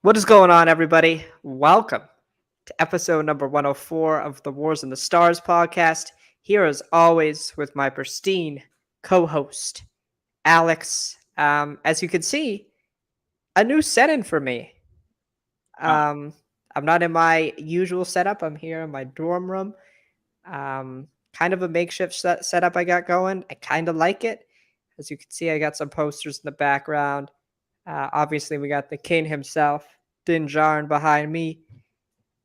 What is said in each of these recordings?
What is going on, everybody? Welcome to episode number 104 of the Wars in the Stars podcast. Here, as always, with my pristine co host, Alex. As you can see, a new setting for me. Wow. I'm not in my usual setup. I'm here in my dorm room. Kind of a makeshift setup I got going. I kind of like it. As you can see, I got some posters in the background. Obviously, we got the king himself, Din Djarin, behind me.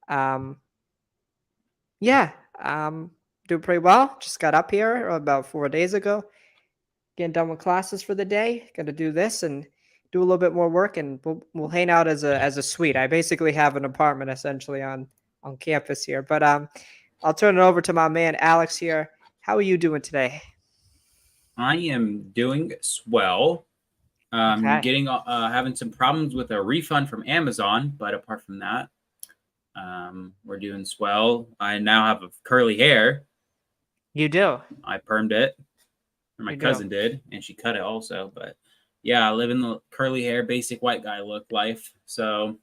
Um, yeah, doing pretty well. Just got up here about 4 days ago. Getting done with classes for the day. Gonna do this and do a little bit more work, and we'll hang out as a suite. I basically have an apartment essentially on campus here. But I'll turn it over to my man Alex here. How are you doing today? I am doing swell. Okay. Getting having some problems with a refund from Amazon, but apart from that, we're doing swell. I now have a curly hair. You do. I permed it, or my You do. cousin did, and she cut it also. But yeah, I live in the curly hair, basic white guy look life. So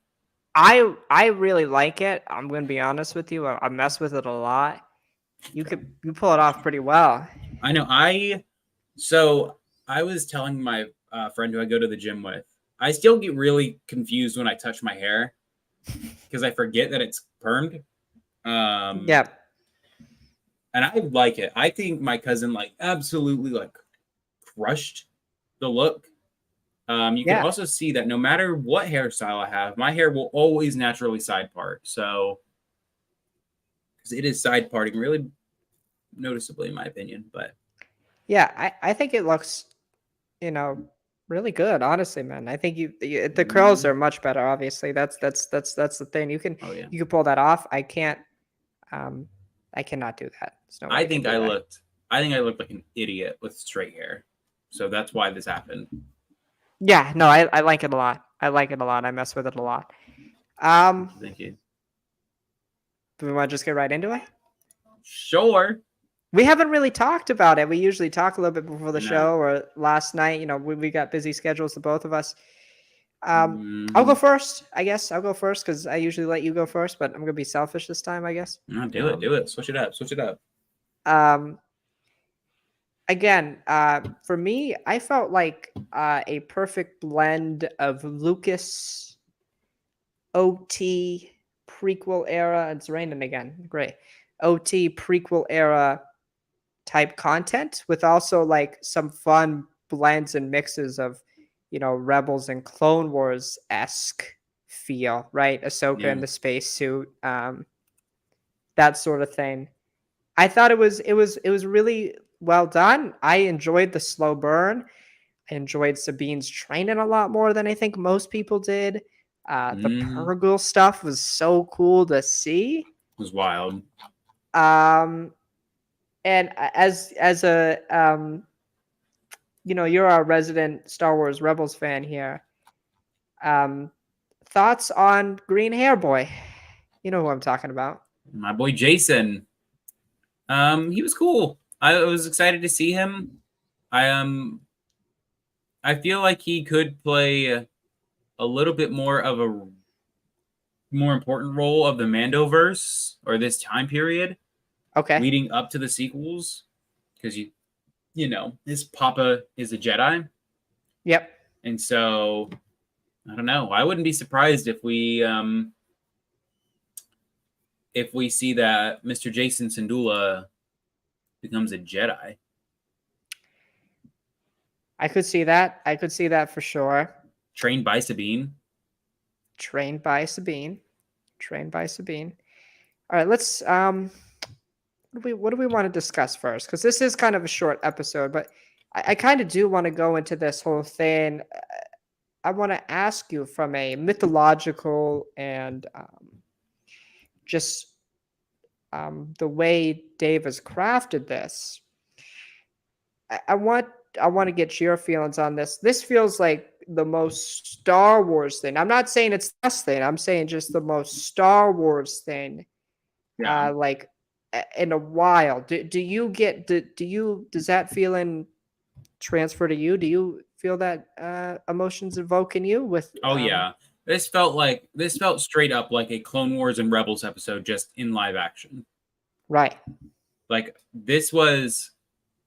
I really like it. I'm gonna be honest with you. I mess with it a lot. You pull it off pretty well. I know I was telling my friend who I go to the gym with. I still get really confused when I touch my hair because I forget that it's permed. Um, Yep. and I like it. I think my cousin absolutely crushed the look. You can Yeah. also see that no matter what hairstyle I have, my hair will always naturally side part. So because it is side parting really noticeably, in my opinion. But Yeah, I think it looks, you know, really good, honestly, man. I think the curls are much better, obviously. That's the thing. oh yeah, You can pull that off. Um I cannot do that. There's no way I I can think do I that. looked. I think I looked like an idiot with straight hair. So that's why this happened. Yeah, no, I like it a lot. I like it a lot. I mess with it a lot. Um, Thank you. do we want to just get right into it? Sure. We haven't really talked about it. We usually talk a little bit before the I know. show or last night. We got busy schedules, the both of us. I'll go Mm-hmm. first, I guess. I'll go first because I usually let you go first, but I'm gonna be selfish this time, I guess. No, do it. Um, Do it. Switch it up. Switch it up. um, Again, for me, I felt like a perfect blend of Lucas OT prequel era. It's raining again. Great. OT prequel era type content with also like some fun blends and mixes of, Rebels and Clone Wars esque feel, right? Ahsoka in Yeah. the spacesuit, that sort of thing. I thought it was really well done. I enjoyed the slow burn. I enjoyed Sabine's training a lot more than I think most people did. The Mm-hmm. Purgle stuff was so cool to see. It was wild. Um, and as a you're our resident Star Wars Rebels fan here. Um, Thoughts on Green Hair Boy? You know who I'm talking about. My boy Jason. He was cool. I was excited to see him. I I feel like he could play a little bit more of a more important role of the Mandoverse or this time period Okay. leading up to the sequels because you know his papa is a Jedi, Yep. and so I don't know. I wouldn't be surprised if we see that Mr. Jason Syndulla becomes a Jedi. I could see that. I could see that for sure. Trained by Sabine. Trained by Sabine. Trained by Sabine. All right, let's what do we want to discuss first? Because this is kind of a short episode, but I kind of do want to go into this whole thing. I want to ask you from a mythological and just the way Dave has crafted this. I, I want I want to get your feelings on this. This feels like the most Star Wars thing. I'm not saying it's the best thing. I'm saying just the most Star Wars thing. Yeah. Like in a while. Do you get does that feeling transfer to you? Do you feel that emotions evoke in you with Oh yeah. This felt straight up like a Clone Wars and Rebels episode, just in live action. Right. Like this was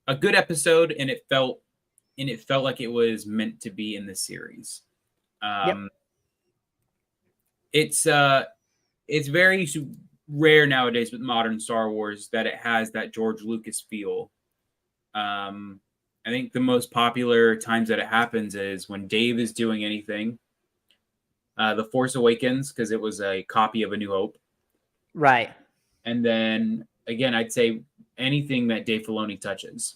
a good episode, and it felt like it was meant to be in the series. Yep. It's very rare nowadays with modern Star Wars that it has that George Lucas feel. I think the most popular times that it happens is when Dave is doing anything. The Force Awakens, because it was a copy of A New Hope. Right. And then again, I'd say anything that Dave Filoni touches.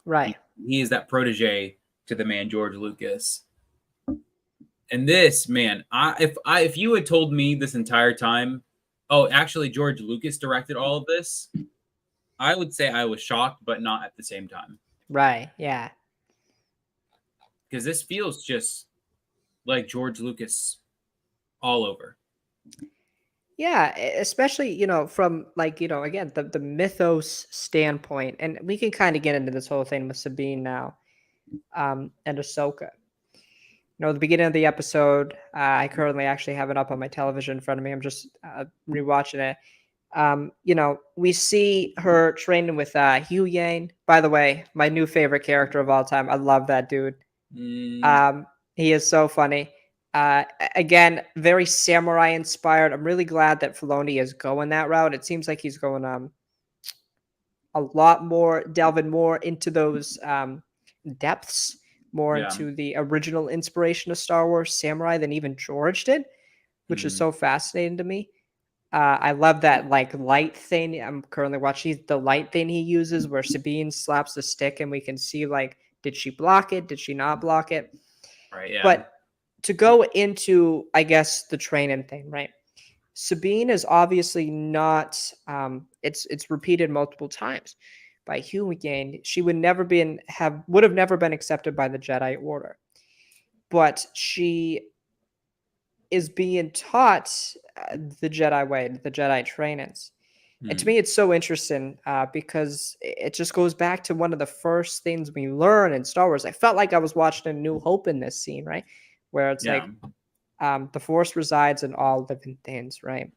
Right. He is that protege to the man George Lucas. And this, man, if you had told me this entire time, oh, actually George Lucas directed all of this, I would say I was shocked, but not at the same time. Right. Yeah. Because this feels just like George Lucas all over. Yeah, especially, from like, again, the mythos standpoint, and we can kind of get into this whole thing with Sabine now, and Ahsoka. The beginning of the episode, I currently actually have it up on my television in front of me. I'm just rewatching it. We see her training with Hugh Yang. By the way, my new favorite character of all time. I love that dude. He is so funny. Again, very samurai inspired. I'm really glad that Filoni is going that route. It seems like he's going a lot more, delving more into those depths, more into the original inspiration of Star Wars samurai than even George did, which is so fascinating to me. I love that like light thing. I'm currently watching the light thing he uses where Sabine slaps the stick and we can see like, did she block it? Did she not block it? Right. Yeah. But to go into, I guess, the training thing, right? Sabine is obviously not. It's repeated multiple times by Hugh Yang. She would have never been accepted by the Jedi Order, but she is being taught the Jedi way, the Jedi trainings. And to me, it's so interesting because it just goes back to one of the first things we learn in Star Wars. I felt like I was watching A New Hope in this scene, right? Where it's like the Force resides in all living things, right?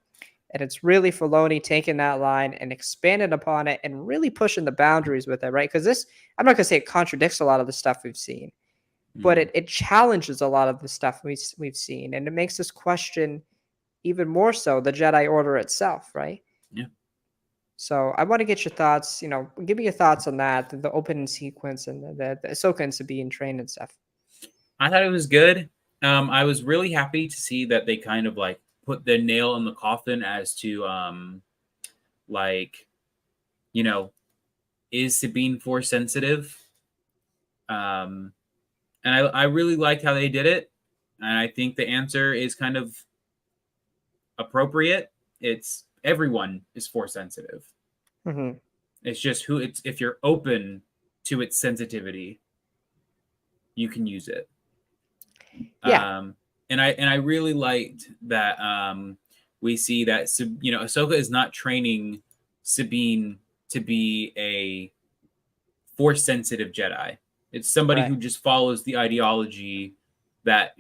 And it's really Filoni taking that line and expanding upon it and really pushing the boundaries with it, right? Because this, I'm not going to say it contradicts a lot of the stuff we've seen, but it challenges a lot of the stuff we've seen. And it makes us question even more so the Jedi Order itself, right? Yeah. So I want to get your thoughts, give me your thoughts on that, the opening sequence and the Ahsoka and Sabine train and stuff. I thought it was good. I was really happy to see that they kind of like put the nail in the coffin as to is Sabine Force sensitive? And I really liked how they did it. And I think the answer is kind of appropriate. It's everyone is Force sensitive. Mm-hmm. It's just if you're open to its sensitivity, you can use it. Yeah. And I really liked that we see that Ahsoka is not training Sabine to be a Force sensitive Jedi. It's somebody who just follows the ideology that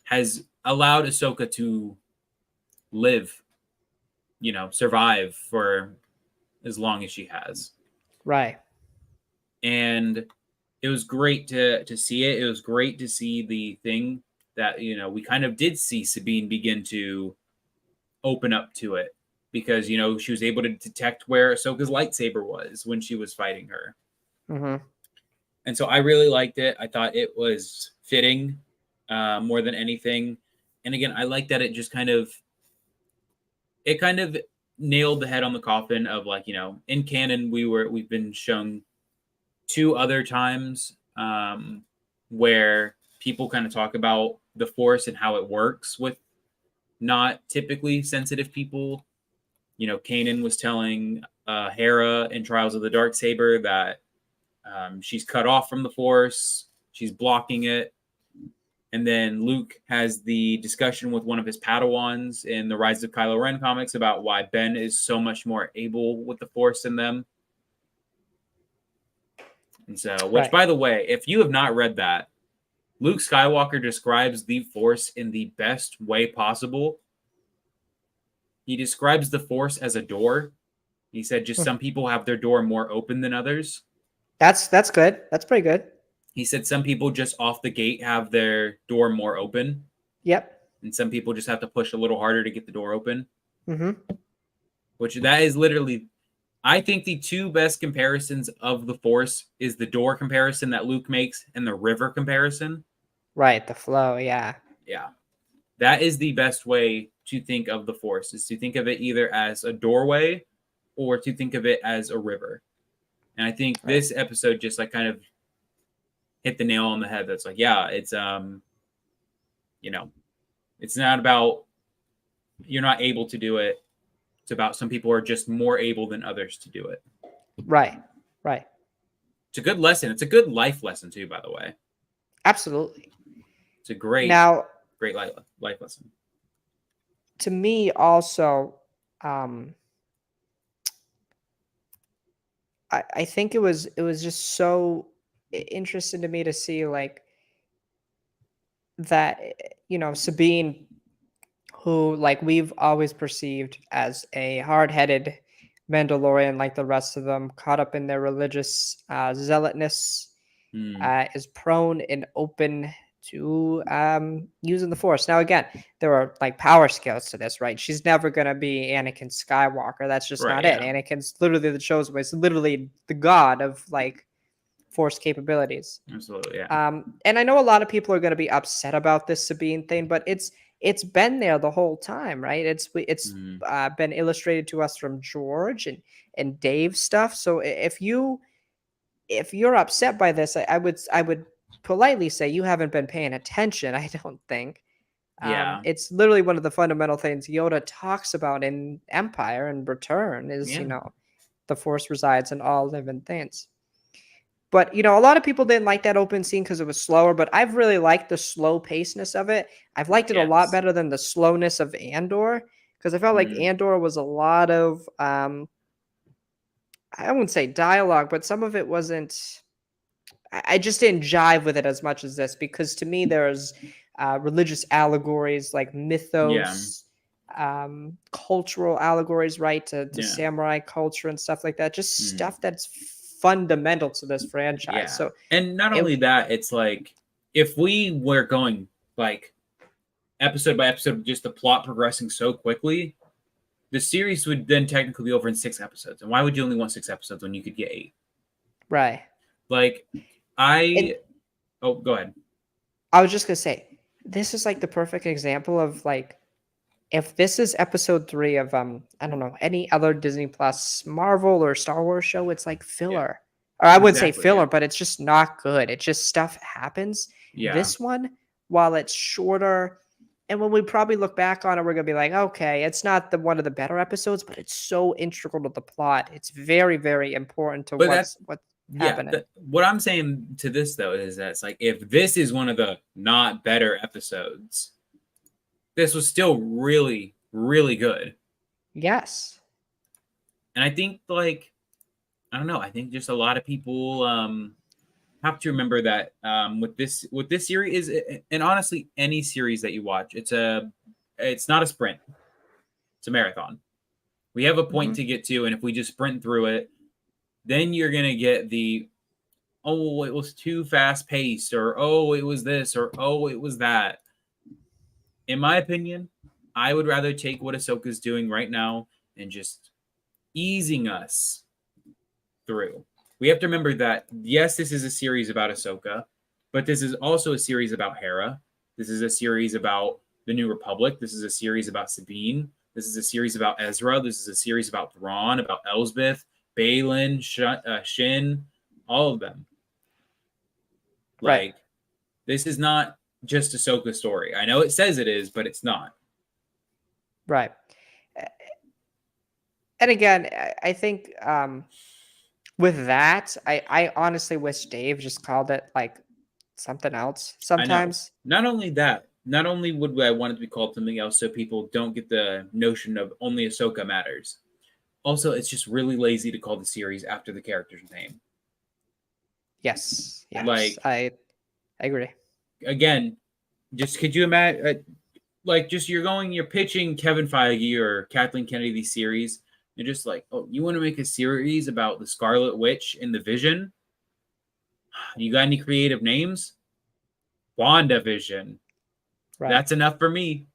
has allowed Ahsoka to live, survive for as long as she has. Right. And it was great to see it. It was great to see the thing that we kind of did see Sabine begin to open up to it, because she was able to detect where Ahsoka's lightsaber was when she was fighting her. Mm-hmm. And so I really liked it. I thought it was fitting more than anything. And again, I like that it just kind of nailed the head on the coffin of like, in canon, we've been shown 2 other times where people kind of talk about the Force and how it works with not typically sensitive people. Kanan was telling Hera in Trials of the Darksaber that she's cut off from the Force. She's blocking it. And then Luke has the discussion with one of his Padawans in the Rise of Kylo Ren comics about why Ben is so much more able with the Force than them. And so, which, by the way, if you have not read that, Luke Skywalker describes the Force in the best way possible. He describes the Force as a door. He said just some people have their door more open than others. That's good. That's pretty good. He said some people just off the gate have their door more open, Yep. and some people just have to push a little harder to get the door open. Mm-hmm. Which that is literally, I think the two best comparisons of the Force is the door comparison that Luke makes and the river comparison. Right. The flow. Yeah. Yeah. That is the best way to think of the Force, is to think of it either as a doorway or to think of it as a river. And I think Right. this episode just like kind of hit the nail on the head. That's like, yeah, it's it's not about you're not able to do it. It's about some people are just more able than others to do it. Right. Right. It's a good lesson. It's a good life lesson too, by the way. Absolutely. It's a great Now, life lesson. to me, also, I think it was just so interesting to me to see like that Sabine, who like we've always perceived as a hard-headed Mandalorian, like the rest of them, caught up in their religious zealotness, is prone and open to using the Force. Now, again, there are like power scales to this, right? She's never gonna be Anakin Skywalker. That's just Right, not it. yeah. Anakin's literally the chosen one. He's literally the god of like Force capabilities. Absolutely, yeah. And I know a lot of people are going to be upset about this Sabine thing, but it's been there the whole time, right? It's been illustrated to us from George and Dave stuff. So if you're upset by this, I would politely say you haven't been paying attention. I don't think. Yeah. It's literally one of the fundamental things Yoda talks about in Empire and Return is Yeah. the Force resides in all living things. But, a lot of people didn't like that open scene because it was slower, but I've really liked the slow paceness of it. I've liked it a lot Yes. better than the slowness of Andor because I felt like Andor was a lot of, I wouldn't say dialogue, but some of it wasn't, I just didn't jive with it as much as this because to me there's religious allegories like Yeah. mythos, cultural allegories, right, to Yeah. samurai culture and stuff like that. Just stuff that's fundamental to this franchise. Yeah. So And not only that, it's like if we were going like episode by episode, just the plot progressing so quickly, the series would then technically be over in 6 episodes. And why would you only want 6 episodes when you could get 8? right. Like go ahead. I was just gonna say, this is like the perfect example of like if this is episode 3 of I don't know, any other Disney Plus Marvel or Star Wars show, it's like filler. Or I wouldn't say Exactly, filler, yeah. but it's just not good. It just stuff happens. Yeah. This one, while it's shorter, and when we probably look back on it, we're gonna be like, okay, it's not one of the better episodes, but it's so integral to the plot. It's very, very important to But what's yeah, happening. what I'm saying to this though is that it's like if this is one of the not better episodes, this was still really, really good. Yes. And I think like I don't know, I think just a lot of people have to remember that with this series is, and honestly any series that you watch, it's not a sprint. It's a marathon. We have a point to get to, and if we just sprint through it, then you're gonna get the oh, it was too fast paced, or oh, it was this, or oh, it was that. In my opinion, I would rather take what Ahsoka's doing right now and just easing us through. We have to remember that, yes, this is a series about Ahsoka, but this is also a series about Hera. This is a series about the New Republic. This is a series about Sabine. This is a series about Ezra. This is a series about Thrawn, about Elsbeth, Balin, Shin, all of them. Right. Like, this is not just Ahsoka's story. I know it says it is, but it's not. Right. And again, I think with that, I honestly wish Dave just called it like something else sometimes. I know. Not only that, not only would I want it to be called something else so people don't get the notion of only Ahsoka matters. Also, it's just really lazy to call the series after the character's name. Yes. Like, I agree. again, just could you imagine? Like, just you're pitching Kevin Feige or Kathleen Kennedy these series. You're just like, oh, you want to make a series about the Scarlet Witch and the Vision? You got any creative names? WandaVision. Right. That's enough for me.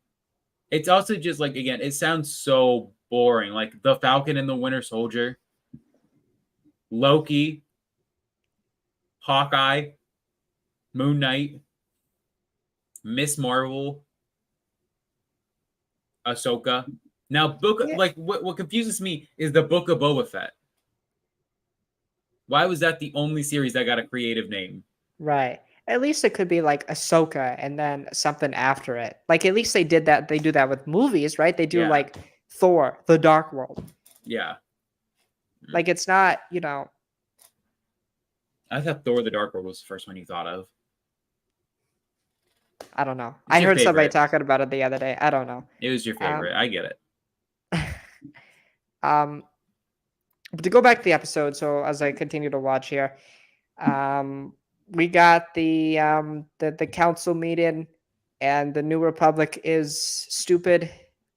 It's also just like, again, it sounds so boring. Like the Falcon and the Winter Soldier, Loki, Hawkeye, Moon Knight, Miss Marvel, Ahsoka. Now, Yeah. what confuses me is the Book of Boba Fett. Why was that the only series that got a creative name? Right. At least it could be like Ahsoka and then something after it. Like at least they did that. They do that with movies, right? They do Yeah. like Thor, The Dark World. Yeah. Like it's not, I thought Thor: The Dark World was the first one you thought of. I don't know. It's I your heard somebody favorite. talking about it the other day. I don't know. It was your favorite. I get it. But to go back to the episode, so as I continue to watch here, we got the council meeting, and the New Republic is stupid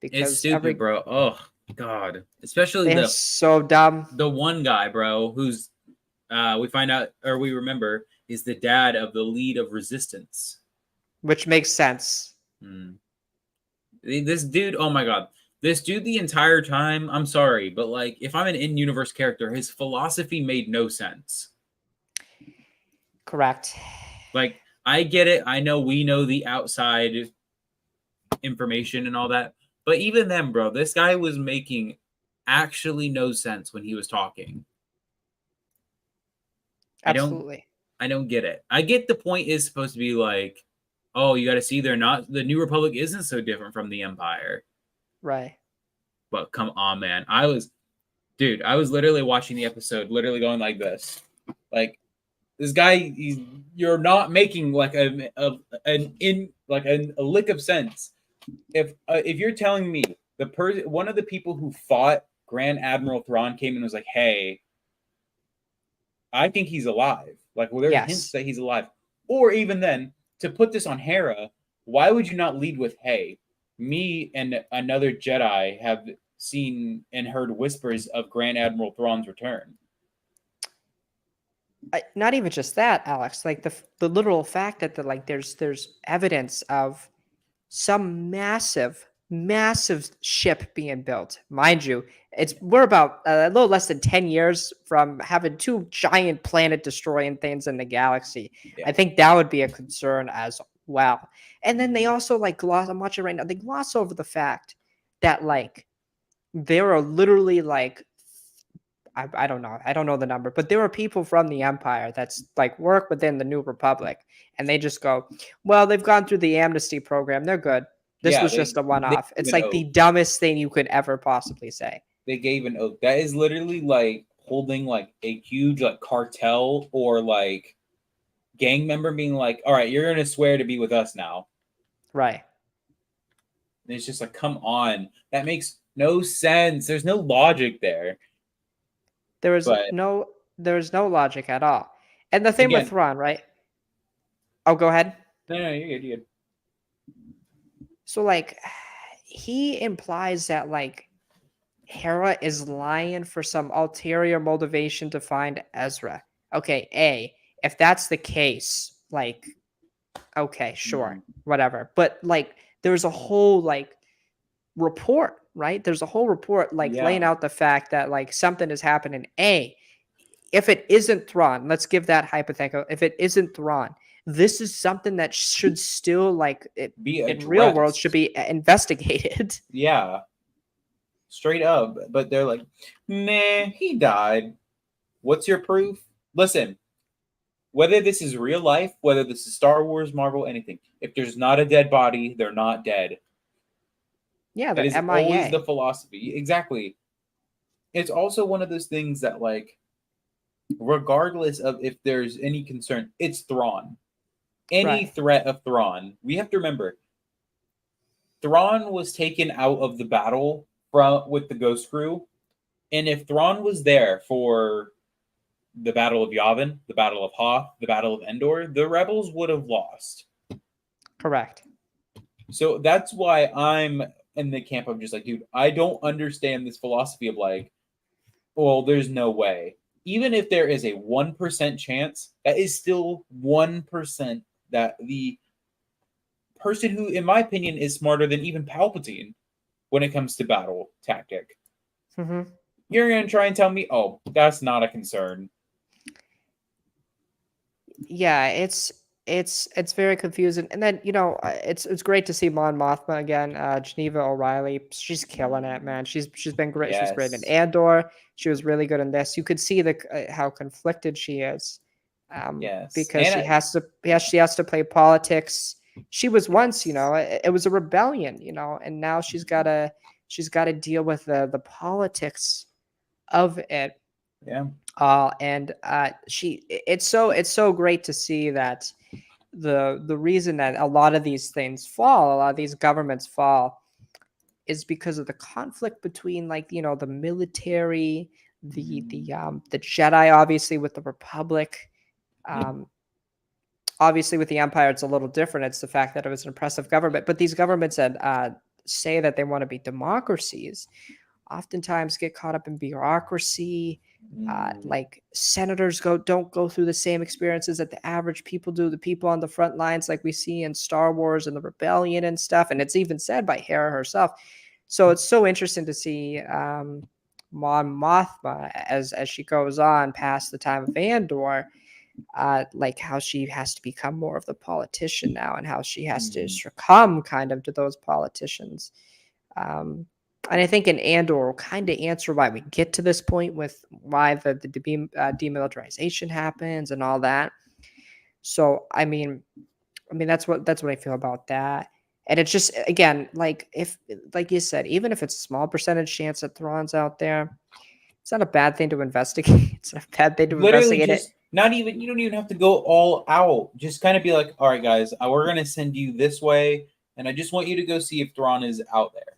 It's because stupid, bro. Oh God. Especially they're so dumb. the one guy, bro, who's we find out or we remember is the dad of the lead of Resistance. Which makes sense. This dude, oh my God. This dude the entire time, I'm sorry, but like if I'm an in-universe character, his philosophy made no sense. Correct. Like, I get it. I know we know the outside information and all that. But even then, bro, this guy was making actually no sense when he was talking. Absolutely. I don't get it. I get the point is supposed to be like, oh, you got to see the New Republic isn't so different from the Empire. Right. But come on, man. I was literally watching the episode, literally going like this. Like, this guy, you're not making like a lick of sense. If you're telling me one of the people who fought Grand Admiral Thrawn came and was like, "Hey, I think he's alive." Like, well, there's hints that he's alive. Or even then, to put this on Hera, why would you not lead with, "Hey, me and another Jedi have seen and heard whispers of Grand Admiral Thrawn's return"? Not even just that, Alex. Like the literal fact that there's evidence of some massive ship being built. Mind you, we're about a little less than 10 years from having two giant planet destroying things in the galaxy. Yeah. I think that would be a concern as well. And then they also I'm watching right now, they gloss over the fact that there are literally I don't know. I don't know the number, but there are people from the Empire that's work within the New Republic, and they just go, well, they've gone through the amnesty program. They're good. This was just a one-off. It's like the dumbest thing you could ever possibly say. They gave an oath. That is literally like holding like a huge cartel or gang member being like, all right, you're going to swear to be with us now. Right. And it's just like, come on. That makes no sense. There's no logic there. There is no logic at all. And the thing with Thrawn, right? Oh, go ahead. No, you're good. You're good. So he implies that Hera is lying for some ulterior motivation to find Ezra. Okay, if that's the case, okay, sure, whatever. But there's a whole report, right? There's a whole report laying out the fact that something is happening. If it isn't Thrawn, let's give that hypothetical. If it isn't Thrawn, this is something that should still be in real world should be investigated. Yeah. Straight up. But they're like, nah, he died. What's your proof? Listen, whether this is real life, whether this is Star Wars, Marvel, anything, if there's not a dead body, they're not dead. Yeah, that is MIA. Always the philosophy. Exactly. It's also one of those things that, regardless of if there's any concern, it's Thrawn. Any threat of Thrawn, we have to remember, Thrawn was taken out of the battle with the Ghost Crew, and if Thrawn was there for the Battle of Yavin, the Battle of Hoth, the Battle of Endor, the Rebels would have lost. Correct. So that's why I'm in the camp of just like, dude, I don't understand this philosophy of like, well, there's no way. Even if there is a 1% chance, that is still 1% that the person who, in my opinion, is smarter than even Palpatine when it comes to battle tactic. Mm-hmm. You're going to try and tell me, oh, that's not a concern. Yeah, it's very confusing. And then it's great to see Mon Mothma again. Geneva O'Reilly, she's killing it, man. She's been great. She's great in Yes. Andor. She was really good in this. You could see how conflicted she is, Yes. because she has to play politics. She was once, it was a rebellion, and now she's gotta deal with the politics of it. Yeah. And it's so great to see that the reason that a lot of these things fall, a lot of these governments fall, is because of the conflict between, like, the military, the Jedi, obviously with the Republic. Obviously with the Empire, it's a little different. It's the fact that it was an oppressive government, but these governments that say that they want to be democracies oftentimes get caught up in bureaucracy. Like senators don't go through the same experiences that the average people do. The people on the front lines, like we see in Star Wars and the Rebellion and stuff, and it's even said by Hera herself. So it's so interesting to see Mon Mothma as she goes on past the time of Andor, like how she has to become more of the politician now, and how she has to succumb kind of to those politicians. And I think in Andor will kind of answer why we get to this point with why the demilitarization happens and all that. So I mean that's what I feel about that. And it's just, again, like, if, like you said, even if it's a small percentage chance that Thrawn's out there, it's not a bad thing to investigate. It's not a bad thing to Literally, investigate it. just not even, you don't even have to go all out. Just kind of be like, all right, guys, we're going to send you this way. And I just want you to go see if Thrawn is out there.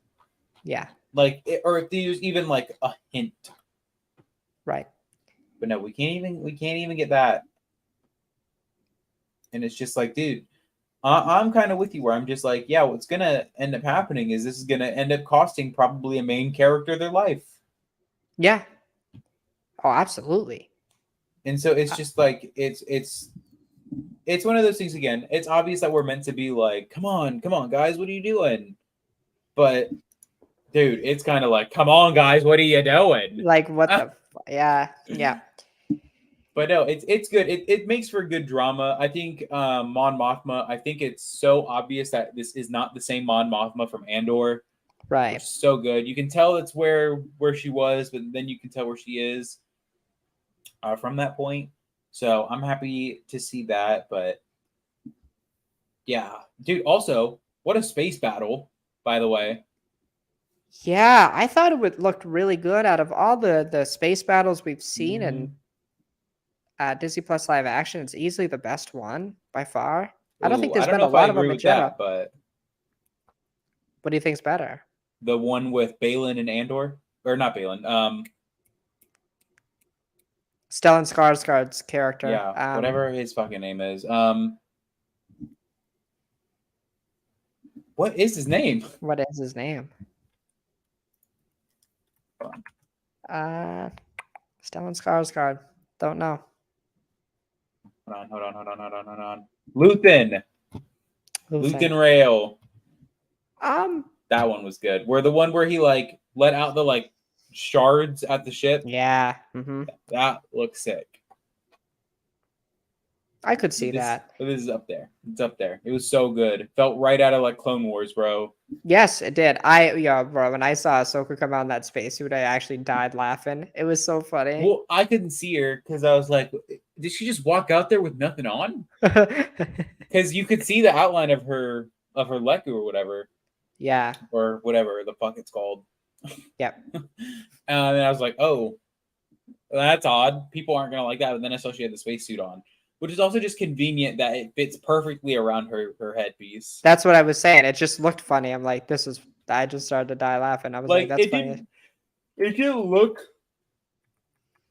Yeah. Like, or if there's even like a hint. Right. But no, we can't even get that. And it's just like, dude, I'm kind of with you where I'm just like, yeah, what's going to end up happening is this is going to end up costing probably a main character their life. Yeah. Oh, absolutely. And so it's just like, it's one of those things again. It's obvious that we're meant to be like, come on, guys, what are you doing? But dude, it's kind of like, come on, guys, what are you doing? Like, what the? Yeah. Yeah. But no, it's good. It makes for good drama. I think Mon Mothma. I think it's so obvious that this is not the same Mon Mothma from Andor, Right. which is so good. You can tell it's where she was, but then you can tell where she is from that point. So I'm happy to see that. But yeah, dude. Also, what a space battle, by the way. Yeah, I thought it would look really good out of all the space battles we've seen in Disney Plus live action. It's easily the best one by far. I don't think Ooh, I there's don't been know a if I lot of agree them in with that, Jeddah. but What do you think's better? the one with Balin and Andor, or not Balin, Stellan Skarsgård's character. yeah, whatever his fucking name is. What is his name? What is his name? Stellan Skarsgård. Don't know. Hold on. Luthen Rail. That one was good. Where the one where he like let out the like shards at the ship. Yeah. That looks sick. I could see that. This is up there. It's up there. It was so good. Felt right out of like Clone Wars, bro. Yes, it did. Bro, when I saw Ahsoka come out in that spacesuit, I actually died laughing. It was so funny. Well, I couldn't see her because I was like, did she just walk out there with nothing on? Because you could see the outline of her Leku or whatever. Yeah. Or whatever the fuck it's called. Yep. And then I was like, oh, that's odd. People aren't gonna like that. But then I saw she had the spacesuit on, which is also just convenient that it fits perfectly around her headpiece. That's what I was saying. It just looked funny. I'm like, I just started to die laughing. I was like, that's funny. It didn't look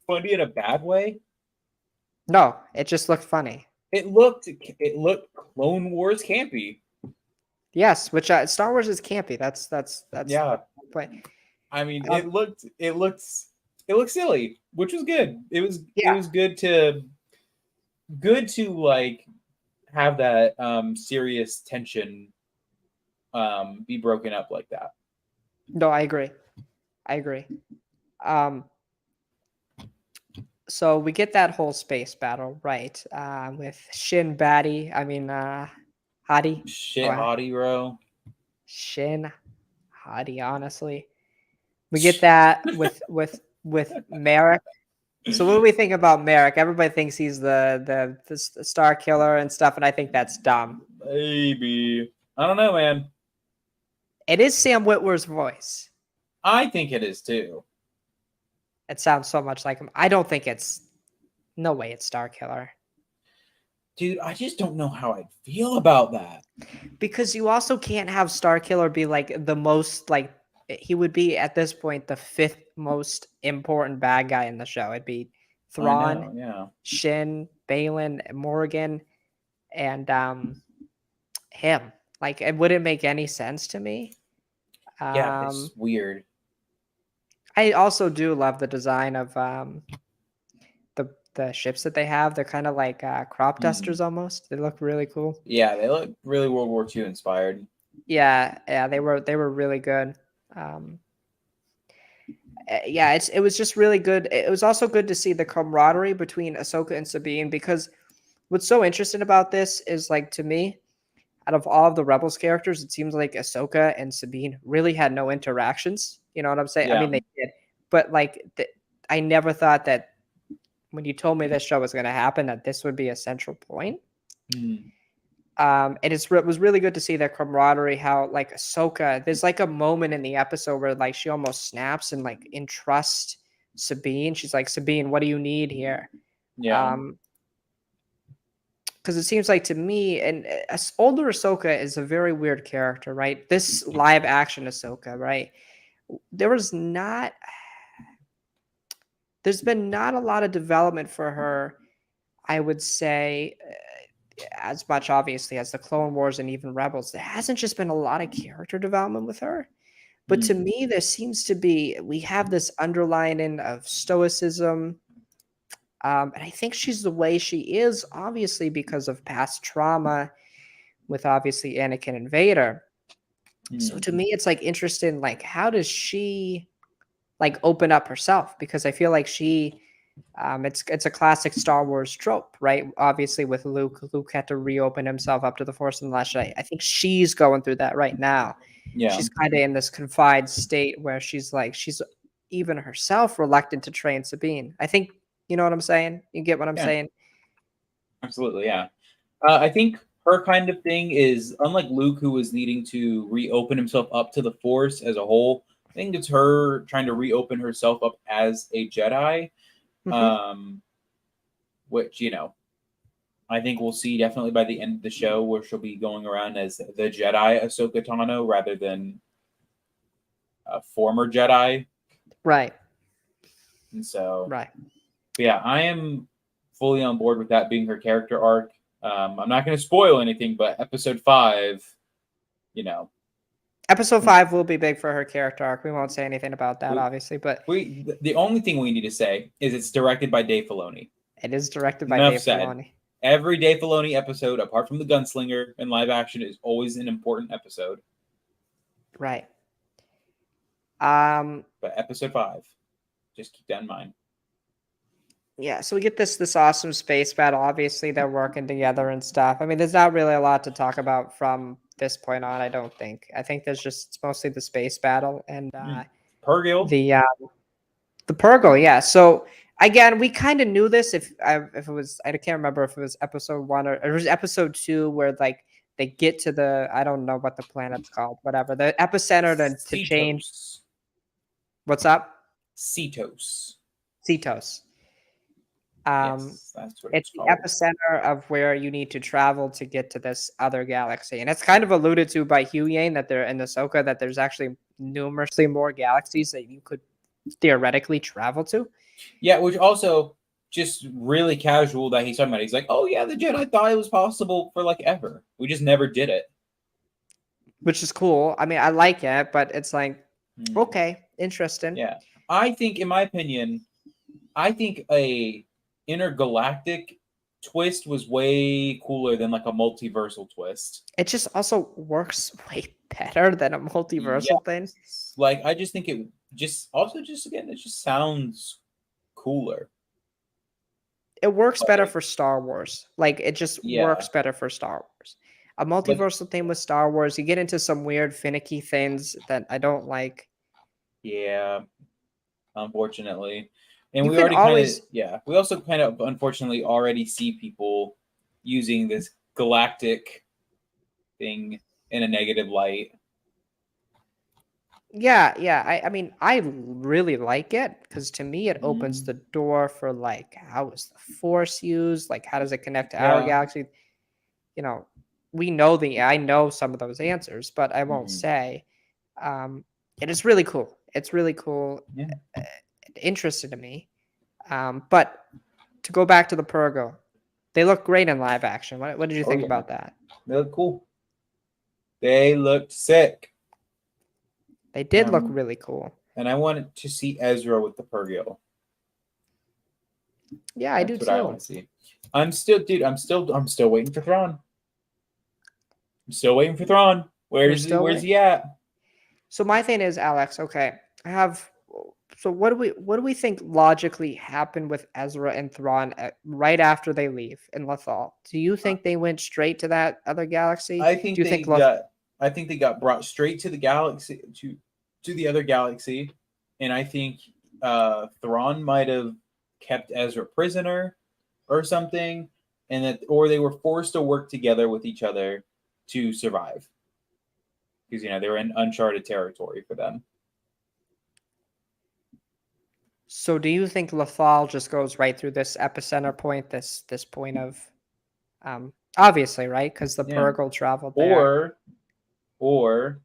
funny in a bad way. No, it just looked funny. It looked Clone Wars campy. Yes, which Star Wars is campy. That's Yeah, the point. I mean, Um, it looked silly, which was good. It yeah, was good to like have that serious tension be broken up like that. no, I agree. I agree. Um, so we get that whole space battle, right? With Shin Batty, Hadi. Shit, Oh, hottie, bro. Shin Hadi, honestly. We get that with Merrick. So what do we think about Merrick? Everybody thinks he's the star killer and stuff, and I think that's dumb. Maybe. I don't know, man. It is Sam Witwer's voice. I think it is too. It sounds so much like him. I don't think it's no way it's Star Killer. Dude, I just don't know how I'd feel about that. Because you also can't have Star Killer be like the most like he would be at this point the fifth most important bad guy in the show. It'd be I Thrawn, know, yeah. Shin, Balin, Morgan, and him. Like it wouldn't make any sense to me. Yeah, it's weird. I also do love the design of the ships that they have. They're kind of like crop dusters almost. They look really cool. Yeah, they look really World War II inspired. Yeah, they were really good. Yeah, it was just really good. It was also good to see the camaraderie between Ahsoka and Sabine because what's so interesting about this is like to me, out of all of the Rebels characters, it seems like Ahsoka and Sabine really had no interactions. You know what I'm saying? I Yeah. mean, they did, but like I never thought that when you told me this show was going to happen, that this would be a central point. And it was really good to see that camaraderie. How like Ahsoka, there's like a moment in the episode where like she almost snaps and like entrusts Sabine. She's like, Sabine, what do you need here? Yeah. Because it seems like to me, and older Ahsoka is a very weird character, right? This live action Ahsoka, right? There's been not a lot of development for her, I would say, as much obviously as the Clone Wars and even Rebels. There hasn't just been a lot of character development with her. But to me, there seems to be, we have this underlining of stoicism. And I think she's the way she is, obviously, because of past trauma with obviously Anakin and Vader. So to me, it's like interesting, like, how does she like open up herself? Because I feel like she, it's a classic Star Wars trope, right? Obviously, with Luke had to reopen himself up to the Force in the Last Jedi. I think she's going through that right now. Yeah. She's kind of in this confined state where she's even herself reluctant to train Sabine. I think you know what I'm saying. You get what I'm saying? Absolutely, yeah. I think her kind of thing is unlike Luke, who was needing to reopen himself up to the Force as a whole. I think it's her trying to reopen herself up as a Jedi, which I think we'll see definitely by the end of the show, where she'll be going around as the Jedi Ahsoka Tano rather than a former Jedi. Right. And so, right. Yeah, I am fully on board with that being her character arc. I'm not going to spoil anything, but episode 5, Episode 5 will be big for her character arc. We won't say anything about that, obviously, but the only thing we need to say is it's directed by Dave Filoni. It is directed by Dave Filoni. Every Dave Filoni episode, apart from the Gunslinger in live action, is always an important episode. Right. But episode 5, just keep that in mind. Yeah, so we get this awesome space battle. Obviously, they're working together and stuff. I mean, there's not really a lot to talk about from this point on, I don't think. I think it's mostly the space battle and Purrgil. The Purrgil, yeah. So again, we kind of knew this if it was, I can't remember if it was episode 1 or it was episode 2 where like they get to the, I don't know what the planet's called, whatever, the epicenter to change. What's up? Cetos. Yes, that's what it's called. The epicenter of where you need to travel to get to this other galaxy. And it's kind of alluded to by Hugh Yang that they're in Ahsoka, that there's actually numerously more galaxies that you could theoretically travel to. Yeah, which also just really casual that he's talking about. He's like, oh yeah, the Jedi thought it was possible for like ever. We just never did it. which is cool. I mean, I like it, but it's like, Hmm. okay, interesting. Yeah. I think, in my opinion, I think a intergalactic twist was way cooler than like a multiversal twist. It just also works way better than a multiversal thing. Yes. Like I just think it just also just again it just sounds cooler. It works better Like, for Star Wars. Like it just yeah. works better for Star Wars. A Like multiversal thing with Star Wars, you get into some weird finicky things that I don't like. yeah, unfortunately. And You we can already kind of always we also kind of unfortunately already see people using this galactic thing in a negative light. yeah. I mean, I really like it because to me it opens Mhm. the door for like how is the Force used? Like how does it connect to our Yeah. galaxy? You know, we know I know some of those answers, but I won't Mhm. say. It is really cool. It's really cool. Yeah. Interested to me. But to go back to the Purgo, they look great in live action. What did you Oh think yeah. about that? They look cool. They looked sick. They did look Um, really cool. and I wanted to see Ezra with the Pergil. Yeah, I do That's what I too. want to see. I'm still, dude. I'm still waiting for Thrawn. I'm still waiting for Thrawn. You're still Where's wait. he at? So my thing is, Alex. Okay, I have. So what do we think logically happened with Ezra and Thrawn right after they leave in Lothal? Do you Uh, think they went straight to that other galaxy? I Do think you think they Loth? got. I think they got brought straight to the galaxy to the other galaxy, and I think Thrawn might have kept Ezra prisoner or something, and that or they were forced to work together with each other to survive because they were in uncharted territory for them. So do you think Lothal just goes right through this epicenter point, this point of, obviously, right? Because the Yeah. Purgle traveled there. Or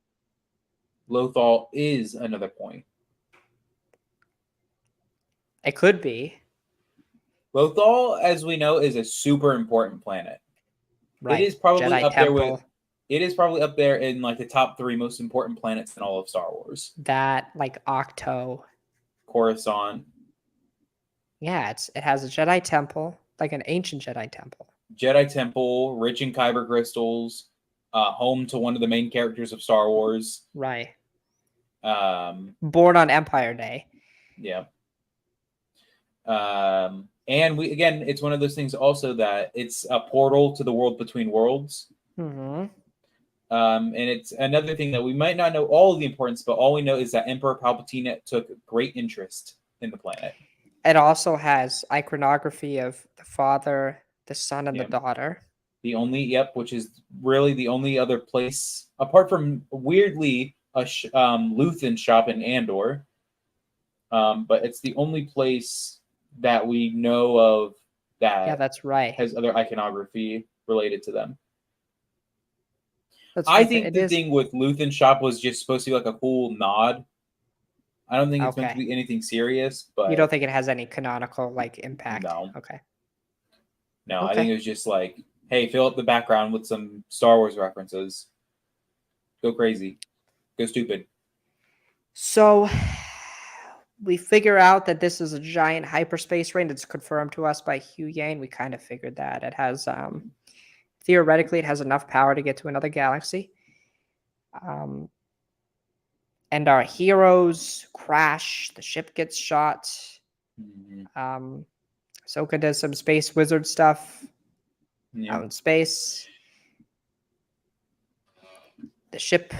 Lothal is another point. It could be. Lothal, as we know, is a super important planet. It Right. is probably Jedi up there with. Temple. It is probably up there in like the top 3 most important planets in all of Star Wars. That like Octo. Coruscant, Yeah, it has a Jedi Temple, like an ancient Jedi Temple. Jedi Temple, rich in kyber crystals, home to one of the main characters of Star Wars. Right. Um, Born on Empire Day. yeah. And we again, it's one of those things also that it's a portal to the world between worlds. Mm-hmm. And it's another thing that we might not know all of the importance, but all we know is that Emperor Palpatine took great interest in the planet. It also has iconography of the father, the son, and the Yep. daughter. Which is really the only other place, apart from weirdly a Luthen shop in Andor. But it's the only place that we know of Yeah, that that's right. has other iconography related to them. That's I right. think It the is thing with Luthen shop was just supposed to be like a cool nod. I don't think it's meant to okay. be anything serious, You but don't think it has any canonical like impact? no. Okay. No, I think Okay. it was just like, hey, fill up the background with some Star Wars references. Go crazy. Go stupid. So we figure out that this is a giant hyperspace ring. It's confirmed to us by Hugh Yang. We kind of figured that. It has theoretically it has enough power to get to another galaxy. And our heroes crash, the ship gets shot. Mm-hmm. Ahsoka does some space wizard stuff Yeah. out in space. The ship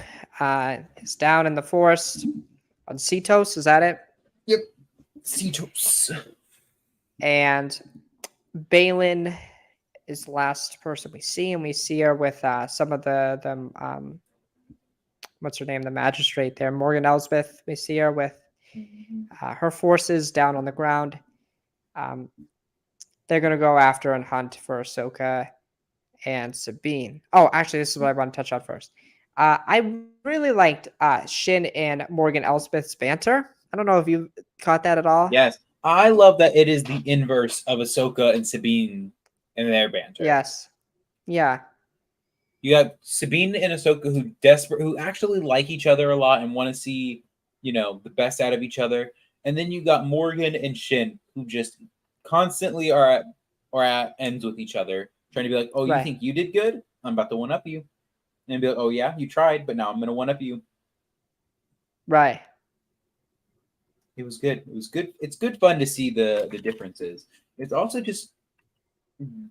is down in the forest on Cetos. Is that it? Yep. Cetos. And Balin is the last person we see, and we see her with some of the what's her name, the magistrate there, Morgan Elsbeth. We see her with her forces down on the ground. They're gonna go after and hunt for Ahsoka and Sabine. Oh, actually, this is what I want to touch on first. I really liked Shin and Morgan Elsbeth's banter. I don't know if you caught that at all. Yes. I love that it is the inverse of Ahsoka and Sabine in their banter. Yes. Yeah. You got Sabine and Ahsoka who actually like each other a lot and want to see, the best out of each other. And then you got Morgan and Shin who just constantly are at ends with each other, trying to be like, "Oh, you Right. think you did good? I'm about to one up you." And be like, "Oh yeah, you tried, but now I'm gonna one up you." Right. It was good. It was good. It's good fun to see the differences. It's also just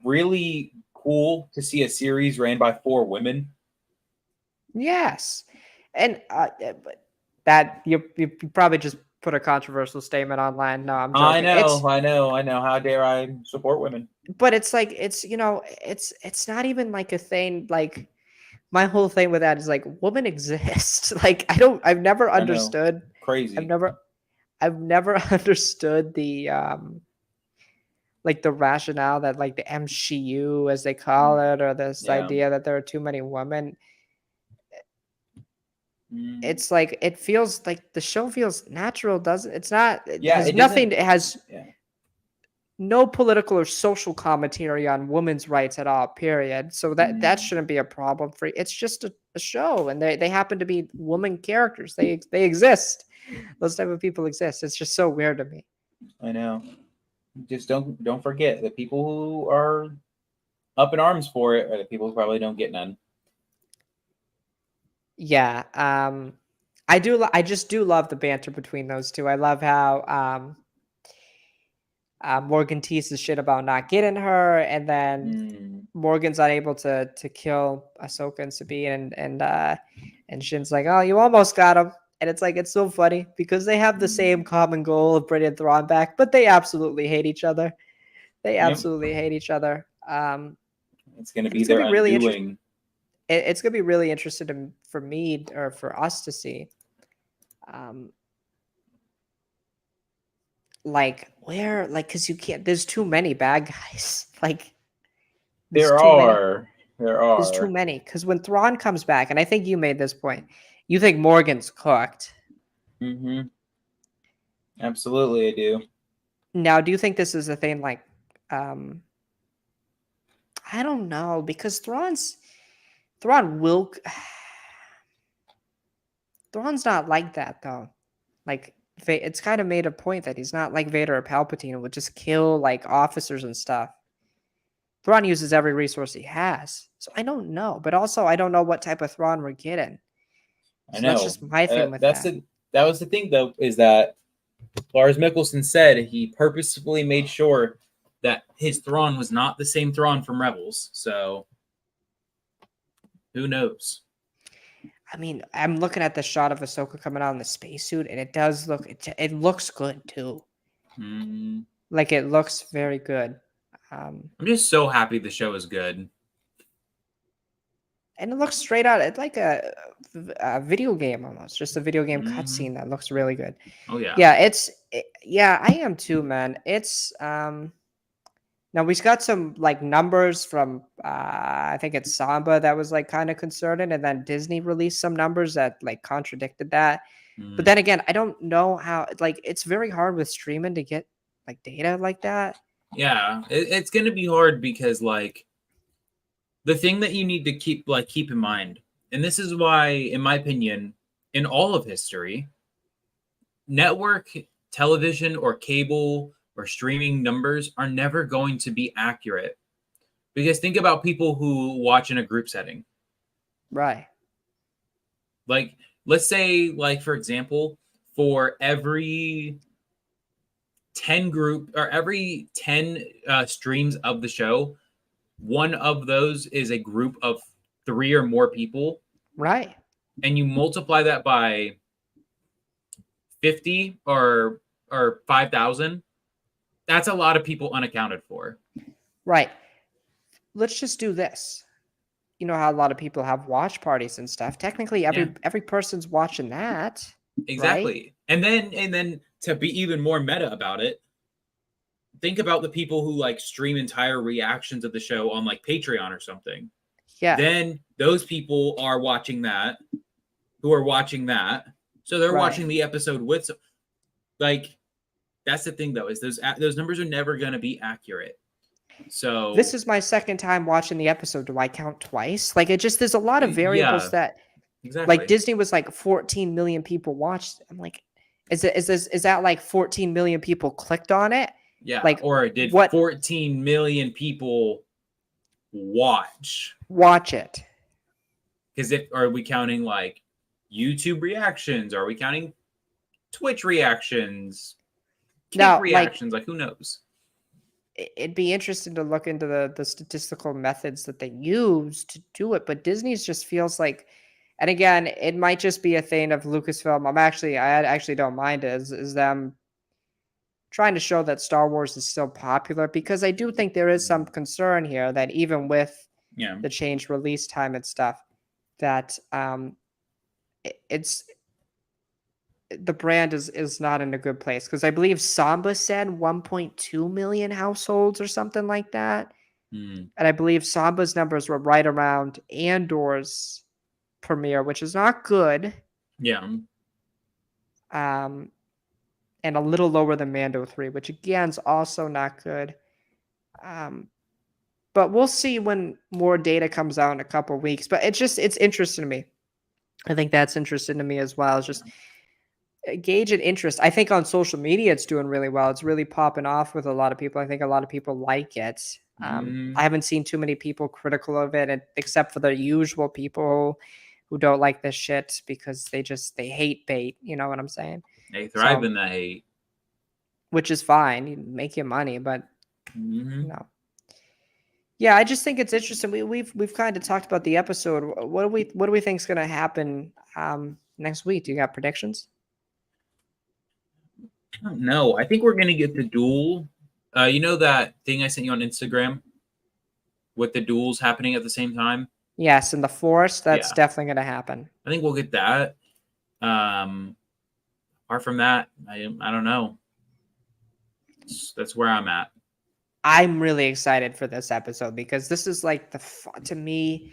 really cool to see a series ran by 4 women. Yes. And but that you probably just put a controversial statement online. No, I'm I joking. know, I know, I know. How dare I support women? But it's like it's not even like a thing. Like my whole thing with that is like women exist. Like I've never I know. understood. I've Crazy. never I've never understood the like the rationale that like the MCU as they call it, or this Yeah. idea that there are too many women. Mm. It's like it feels like the show feels natural, doesn't it's not it Yeah, has it doesn't. nothing, it has Yeah. no political or social commentary on women's rights at all, period. So that shouldn't be a problem for it's just a show, and they happen to be woman characters. They exist. Those type of people exist. It's just so weird to me. I know. Just don't forget the people who are up in arms for it are the people who probably don't get none. Yeah, I just do love the banter between those two. I love how Morgan teases shit about not getting her, and then Mm. Morgan's unable to kill Ahsoka and Sabine, and Shin's like, "Oh, you almost got him," and it's like it's so funny because they have the same common goal of bringing Thrawn back, but they absolutely hate each other. They Yep. absolutely hate each other. It's going to And be it's gonna their be really interesting. undoing. It's gonna be really interesting for me or for us to see. Um, like where, like, because you can't. There's too many bad guys. Like, there's There too many. are. There There's too are. many. Because when Thrawn comes back, and I think you made this point, you think Morgan's cooked. Mm-hmm. Absolutely, I do. Now, do you think this is a thing? Like, um, I don't know, because Thrawn will. Thrawn's not like that though. Like, it's kind of made a point that he's not like Vader or Palpatine who would just kill like officers and stuff. Thrawn uses every resource he has. So I don't know. But also I don't know what type of Thrawn we're getting. I So that's know. just my thing with that. That was the thing though, is that Lars Mikkelsen said he purposefully made sure that his Thrawn was not the same Thrawn from Rebels. So who knows? I mean, I'm looking at the shot of Ahsoka coming out in the spacesuit, and it does look it looks good too. Mm. Like it looks very good. I'm just so happy the show is good. And it looks straight out. It's like a video game almost, just a video game Mhm. cutscene that looks really good. Oh yeah. Yeah, yeah, I am too, man. It's now we've got some like numbers from I think it's Samba that was like kind of concerning, and then Disney released some numbers that like contradicted that. But then again, I don't know how, like, it's very hard with streaming to get like data like that. Yeah, it's gonna be hard because like the thing that you need to keep in mind, and this is why, in my opinion, in all of history, network television or cable or streaming numbers are never going to be accurate. Because think about people who watch in a group setting. Right. Like, let's say, like, for example, for every 10 streams of the show, one of those is a group of 3 or more people, Right. and you multiply that by 50 or 5,000, that's a lot of people unaccounted for. Right. Let's just do this. You know how a lot of people have watch parties and stuff. Technically, every person's watching that. Exactly. Right? And then to be even more meta about it, think about the people who like stream entire reactions of the show on like Patreon or something. Yeah. Then those people are watching that, who are watching that. So they're watching the episode with, like, that's the thing though, is those numbers are never going to be accurate. So This is my second time watching the episode. Do I count twice? Like, it just, there's a lot of variables yeah, that, exactly. like, Disney was like 14 million people watched. I'm like, is that like 14 million people clicked on it? Yeah, Like, or did what 14 million people watch? watch it? Because if are we counting like YouTube reactions? Are we counting Twitch reactions? Kick Now, like, reactions? Like who knows? it'd be interesting to look into the statistical methods that they use to do it, but Disney's just feels like, and again, it might just be a thing of Lucasfilm. I actually don't mind it, is them trying to show that Star Wars is still popular, because I do think there is some concern here that even with Yeah. the changed release time and stuff, that it's the brand is not in a good place, because I believe Samba said 1.2 million households or something like that. Mm, And I believe Samba's numbers were right around Andor's premiere, which is not good. yeah. And a little lower than Mando 3, which again is also not good. But we'll see when more data comes out in a couple of weeks. But it's interesting to me. I think that's interesting to me as well. It's just gauge an interest. I think on social media it's doing really well. It's really popping off with a lot of people. I think a lot of people like it. I haven't seen too many people critical of it, except for the usual people who don't like this shit because they hate bait. You know what I'm saying? They thrive So- in that hate. Which is fine. You make your money, but Mhm. no. Yeah, I just think it's interesting. We've kind of talked about the episode. What do we think is going to happen next week? Do you got predictions? I don't know. I think we're gonna get the duel. You know that thing I sent you on Instagram with the duels happening at the same time? Yes, in the forest, that's Yeah. definitely going to happen. I think we'll get that. Apart from that, I don't know. That's where I'm at. I'm really excited for this episode because this is like to me,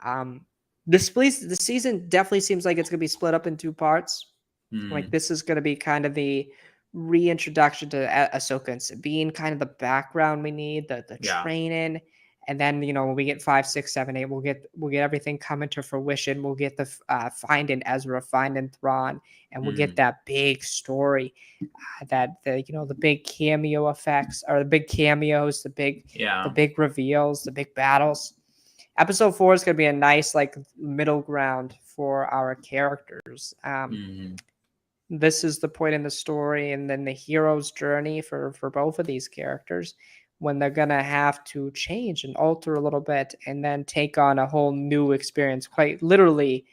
the season definitely seems like it's going to be split up in two parts. Like, this is going to be kind of the reintroduction to Ahsoka and Sabine, kind of the background we need, the Yeah. training, and then when we get 5, 6, 7, 8, we'll get everything coming to fruition. We'll get the finding Ezra, finding Thrawn, and we'll get that big story, that the big cameo effects, or the big cameos, the big reveals, the big battles. Episode 4 is going to be a nice like middle ground for our characters. This is the point in the story, and then the hero's journey for both of these characters, when they're gonna have to change and alter a little bit, and then take on a whole new experience, quite literally,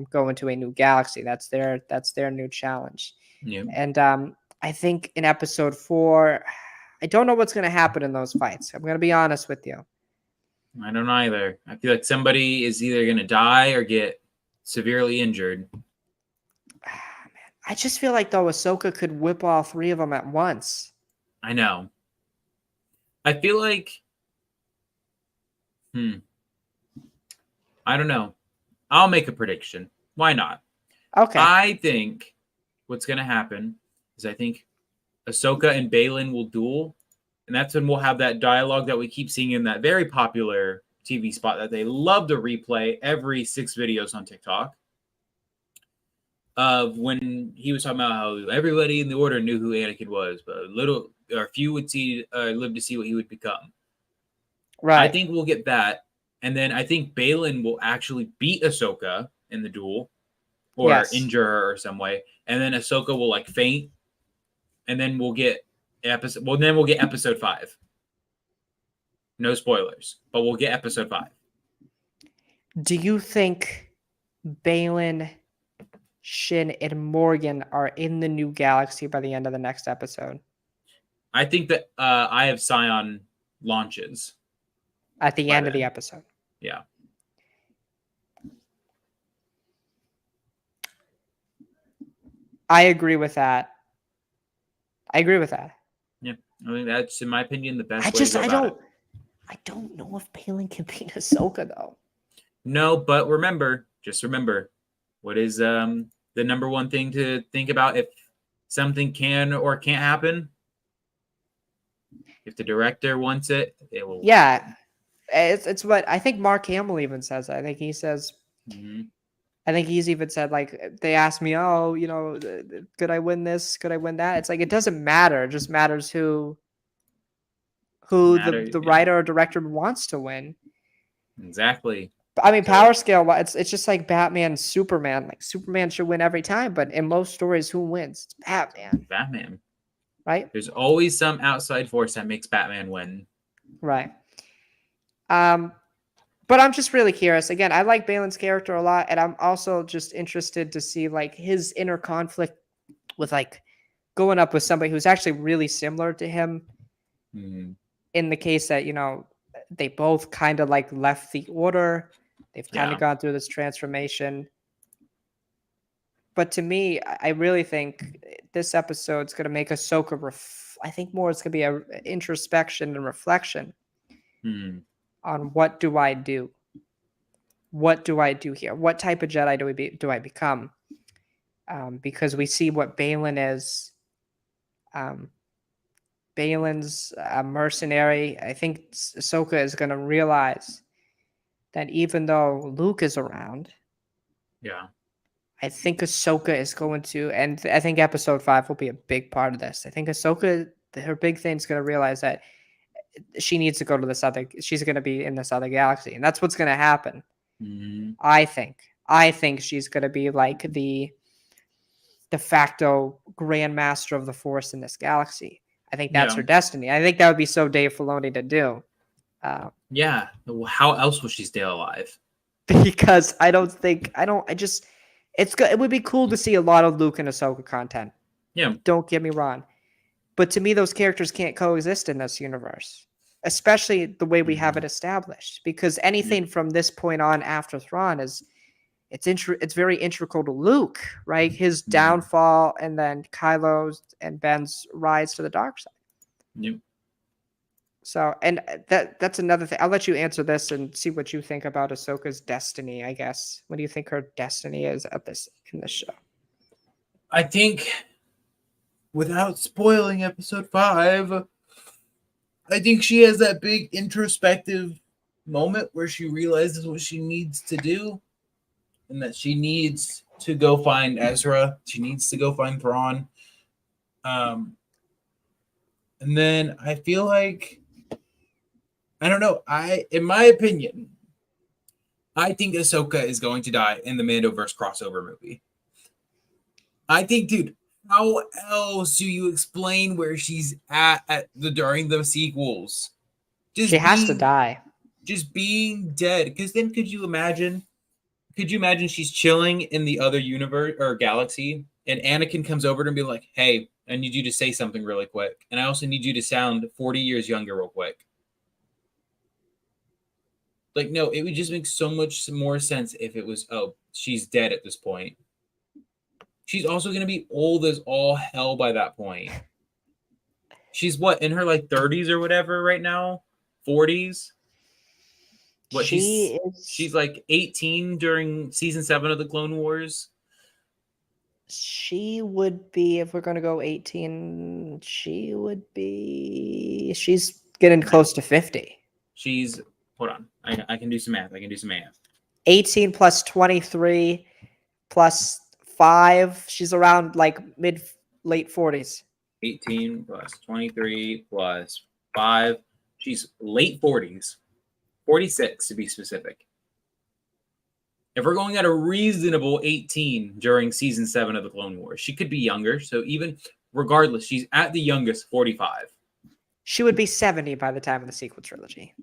go into a new galaxy. That's their new challenge. Yeah. And I think in episode 4, I don't know what's gonna happen in those fights. I'm gonna be honest with you. I don't either. I feel like somebody is either gonna die or get severely injured. I just feel like though Ahsoka could whip all 3 of them at once. I know. I feel like I don't know. I'll make a prediction. Why not? Okay. I think what's going to happen is I think Ahsoka and Baylan will duel, and that's when we'll have that dialogue that we keep seeing in that very popular TV spot that they love to replay every 6 videos on TikTok, of when he was talking about how everybody in the Order knew who Anakin was, but a few would live to see what he would become. Right. I think we'll get that, and then I think Baylan will actually beat Ahsoka in the duel, or injure her or some way, and then Ahsoka will like faint, and then we'll get episode 5. No spoilers, but we'll get episode 5. Do you think Baylan, Shin, and Morgan are in the new galaxy by the end of the next episode? I think that Eye of Sion launches at the end of the episode. Yeah. I agree with that. Yeah, I think that's, in my opinion, the best way to go about it. I don't know if Baylan can beat Ahsoka though. No, but just remember, what is the number one thing to think about if something can or can't happen? If the director wants it, it will. Yeah, it's what I think Mark Hamill even says. I think he says. Mm-hmm. I think he's even said, like, they asked me, oh, could I win this? Could I win that? It's like, it doesn't matter. It just matters who the Yeah, writer or director wants to win. exactly. But, I mean, So- power scale, it's just like Batman and Superman. Like, Superman should win every time, but in most stories, who wins? It's Batman, Batman. right? There's always some outside force that makes Batman win. Right. But I'm just really curious. Again, I like Balin's character a lot, and I'm also just interested to see like his inner conflict with like going up with somebody who's actually really similar to him. Mm-hmm. In the case that they both kind of like left the order, they've kind of Yeah. gone through this transformation. But to me, I really think this episode's going to make Ahsoka. I think more it's going to be a introspection and reflection Mm-hmm. on what do I do. What do I do here? What type of Jedi do I become? Because we see what Balin is. Balin's a mercenary. I think Ahsoka is going to realize that even though Luke is around, Yeah. I think Ahsoka is going to, and I think Episode 5 will be a big part of this. I think Ahsoka, her big thing is going to realize that she needs to go to this other. She's going to be in this other galaxy, and that's what's going to happen. Mm-hmm. I think she's going to be like the de facto grandmaster of the Force in this galaxy. I think that's her destiny. I think that would be so Dave Filoni to do. Yeah. How else will she stay alive? Because it would be cool to see a lot of Luke and Ahsoka content. Yeah. Don't get me wrong. But to me, those characters can't coexist in this universe, especially the way we have it established. Because anything from this point on after Thrawn it's very integral to Luke, right? His downfall and then Kylo's and Ben's rise to the dark side. Yep. So, and that's another thing. I'll let you answer this and see what you think about Ahsoka's destiny, I guess. What do you think her destiny is in this show? I think, without spoiling episode 5, I think she has that big introspective moment where she realizes what she needs to do, and that she needs to go find Ezra. She needs to go find Thrawn. And then I feel like, I don't know. In my opinion, I think Ahsoka is going to die in the Mandoverse crossover movie. I think, dude, how else do you explain where she's at during the sequels? She has to die. Just being dead. Because then could you imagine she's chilling in the other universe or galaxy, and Anakin comes over to her and be like, hey, I need you to say something really quick. And I also need you to sound 40 years younger real quick. Like, no, it would just make so much more sense if it was, oh, she's dead at this point. She's also going to be old as all hell by that point. She's what, in her like 30s or whatever right now? 40s? What, she's like 18 during season 7 of the Clone Wars. She would be, if we're going to go 18, she's getting close to 50. Hold on. I can do some math. 18 plus 23 plus 5. She's around like late 40s. 18 plus 23 plus 5. She's late 40s. 46 to be specific. If we're going at a reasonable 18 during season 7 of the Clone Wars, she could be younger. So even regardless, she's at the youngest 45. She would be 70 by the time of the sequel trilogy.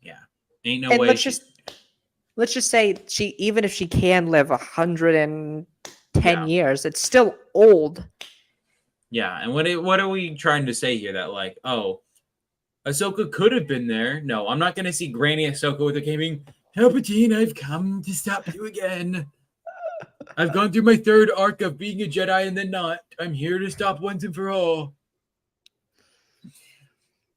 Yeah. Ain't no way. Let's just say even if she can live 110 years, it's still old. Yeah. And what are we trying to say here? That like, oh, Ahsoka could have been there. No, I'm not going to see Granny Ahsoka with a gaming. Palpatine, I've come to stop you again. I've gone through my 3rd arc of being a Jedi and then not. I'm here to stop once and for all.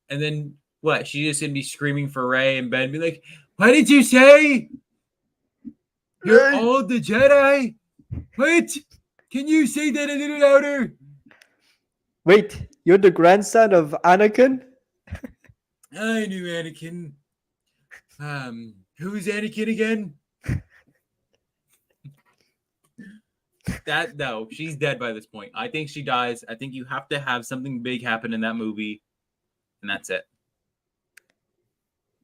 And then what? She's just going to be screaming for Rey and Ben, be like, what did you say? You're all the Jedi? What? Can you say that a little louder? Wait, you're the grandson of Anakin? I knew Anakin. Who's Anakin again? No, she's dead by this point. I think she dies. I think you have to have something big happen in that movie, and that's it.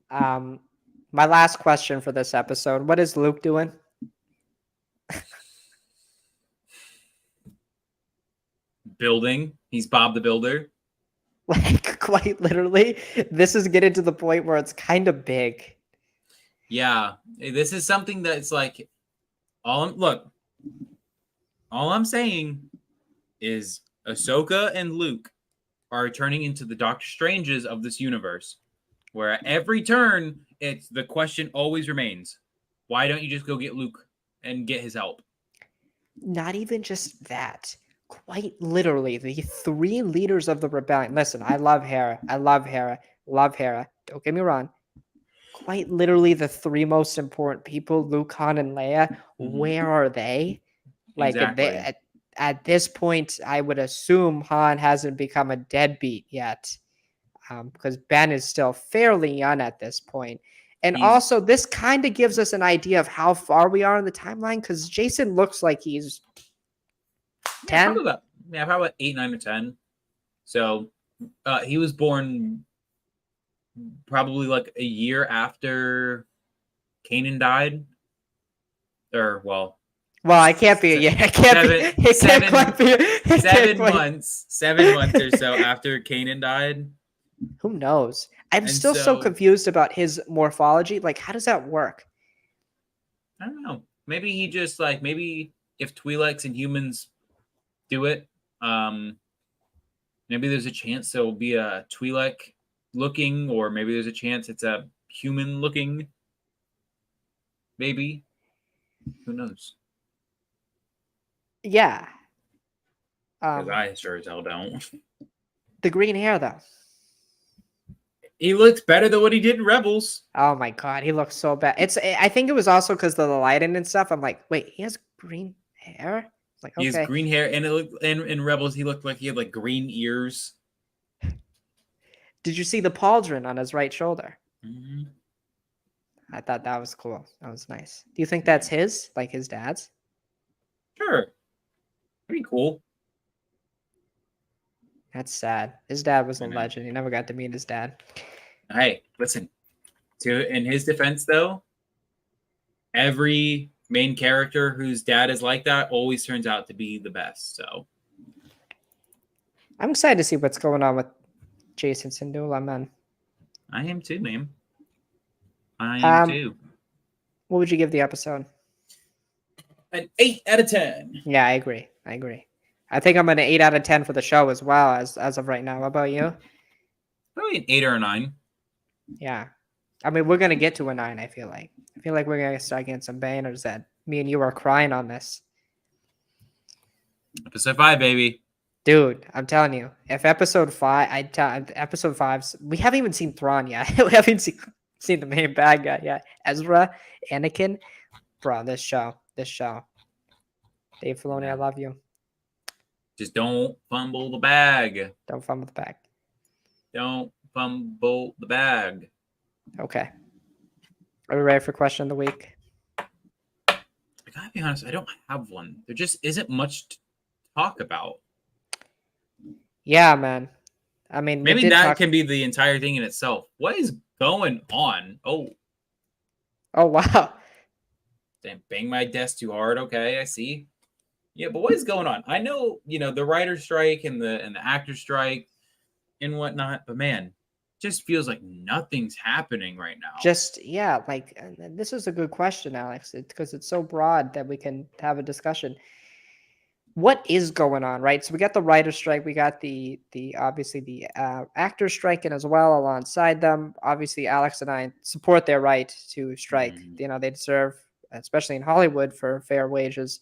My last question for this episode: what is Luke doing? Building. He's Bob the Builder. Like, quite literally, this is getting to the point where it's kind of big. Yeah, this is something that's like look. All I'm saying is Ahsoka and Luke are turning into the Doctor Stranges of this universe, where at every turn, it's the question always remains: why don't you just go get Luke and get his help? Not even just that. Quite literally, the three leaders of the rebellion. Listen, I love Hera. I love Hera. Love Hera. Don't get me wrong. Quite literally, the three most important people, Luke, Han, and Leia. Where are they? Like, Exactly. At this point, I would assume Han hasn't become a deadbeat yet, because Ben is still fairly young at this point. And also, this kind of gives us an idea of how far we are in the timeline, because Jason looks like he's 10. Probably about 8, 9, or 10. So he was born probably like a year after Kanan died. Or, well, I can't be. Yeah, it can't be. It can't quite be. 7 months or so after Kanan died. Who knows? I'm still so confused about his morphology. Like, how does that work? I don't know. Maybe he just maybe if Twi'leks and humans do it, maybe there's a chance there will be a Twi'lek looking, or maybe there's a chance it's a human looking. Maybe. Who knows? Yeah. Because I sure as hell don't. The green hair, though. He looks better than what he did in Rebels. Oh my god, he looks so bad. I think it was also because of the lighting and stuff. I'm like, wait, he has green hair? It's like, okay. He has green hair, and it looked in Rebels he looked like he had like green ears. Did you see the pauldron on his right shoulder? Mm-hmm. I thought that was cool. That was nice. Do you think that's his, like his dad's? Sure. Pretty cool. That's sad. His dad was a legend. He never got to meet his dad. Hey, listen. In his defense, though, every main character whose dad is like that always turns out to be the best. So I'm excited to see what's going on with Jason Syndulla, man. I am too, man. I am too. What would you give the episode? An 8 out of 10. Yeah, I agree. I think I'm an 8 out of 10 for the show as well as of right now. How about you? Probably an 8 or a 9. Yeah. I mean, we're going to get to a 9, I feel like. I feel like we're going to start getting some banners that me and you are crying on this. Episode 5, baby. Dude, I'm telling you, if episode 5, episode 5, we haven't even seen Thrawn yet. We haven't seen the main bad guy yet. Ezra, Anakin. Bro, this show. Dave Filoni, I love you. Just don't fumble the bag. Don't fumble the bag. Don't fumble the bag. Okay. Are we ready for question of the week? I gotta be honest, I don't have one. There just isn't much to talk about. Yeah, man. I mean, maybe that can be the entire thing in itself. What is going on? Oh, wow. Damn, bang my desk too hard. Okay, I see. Yeah, but what is going on? I know, the writer strike and the actor strike and whatnot, but man, it just feels like nothing's happening right now. This is a good question, Alex, because it's so broad that we can have a discussion. What is going on, right? So we got the writer strike, we got the obviously the actor striking as well alongside them. Obviously, Alex and I support their right to strike. They deserve, especially in Hollywood, for fair wages.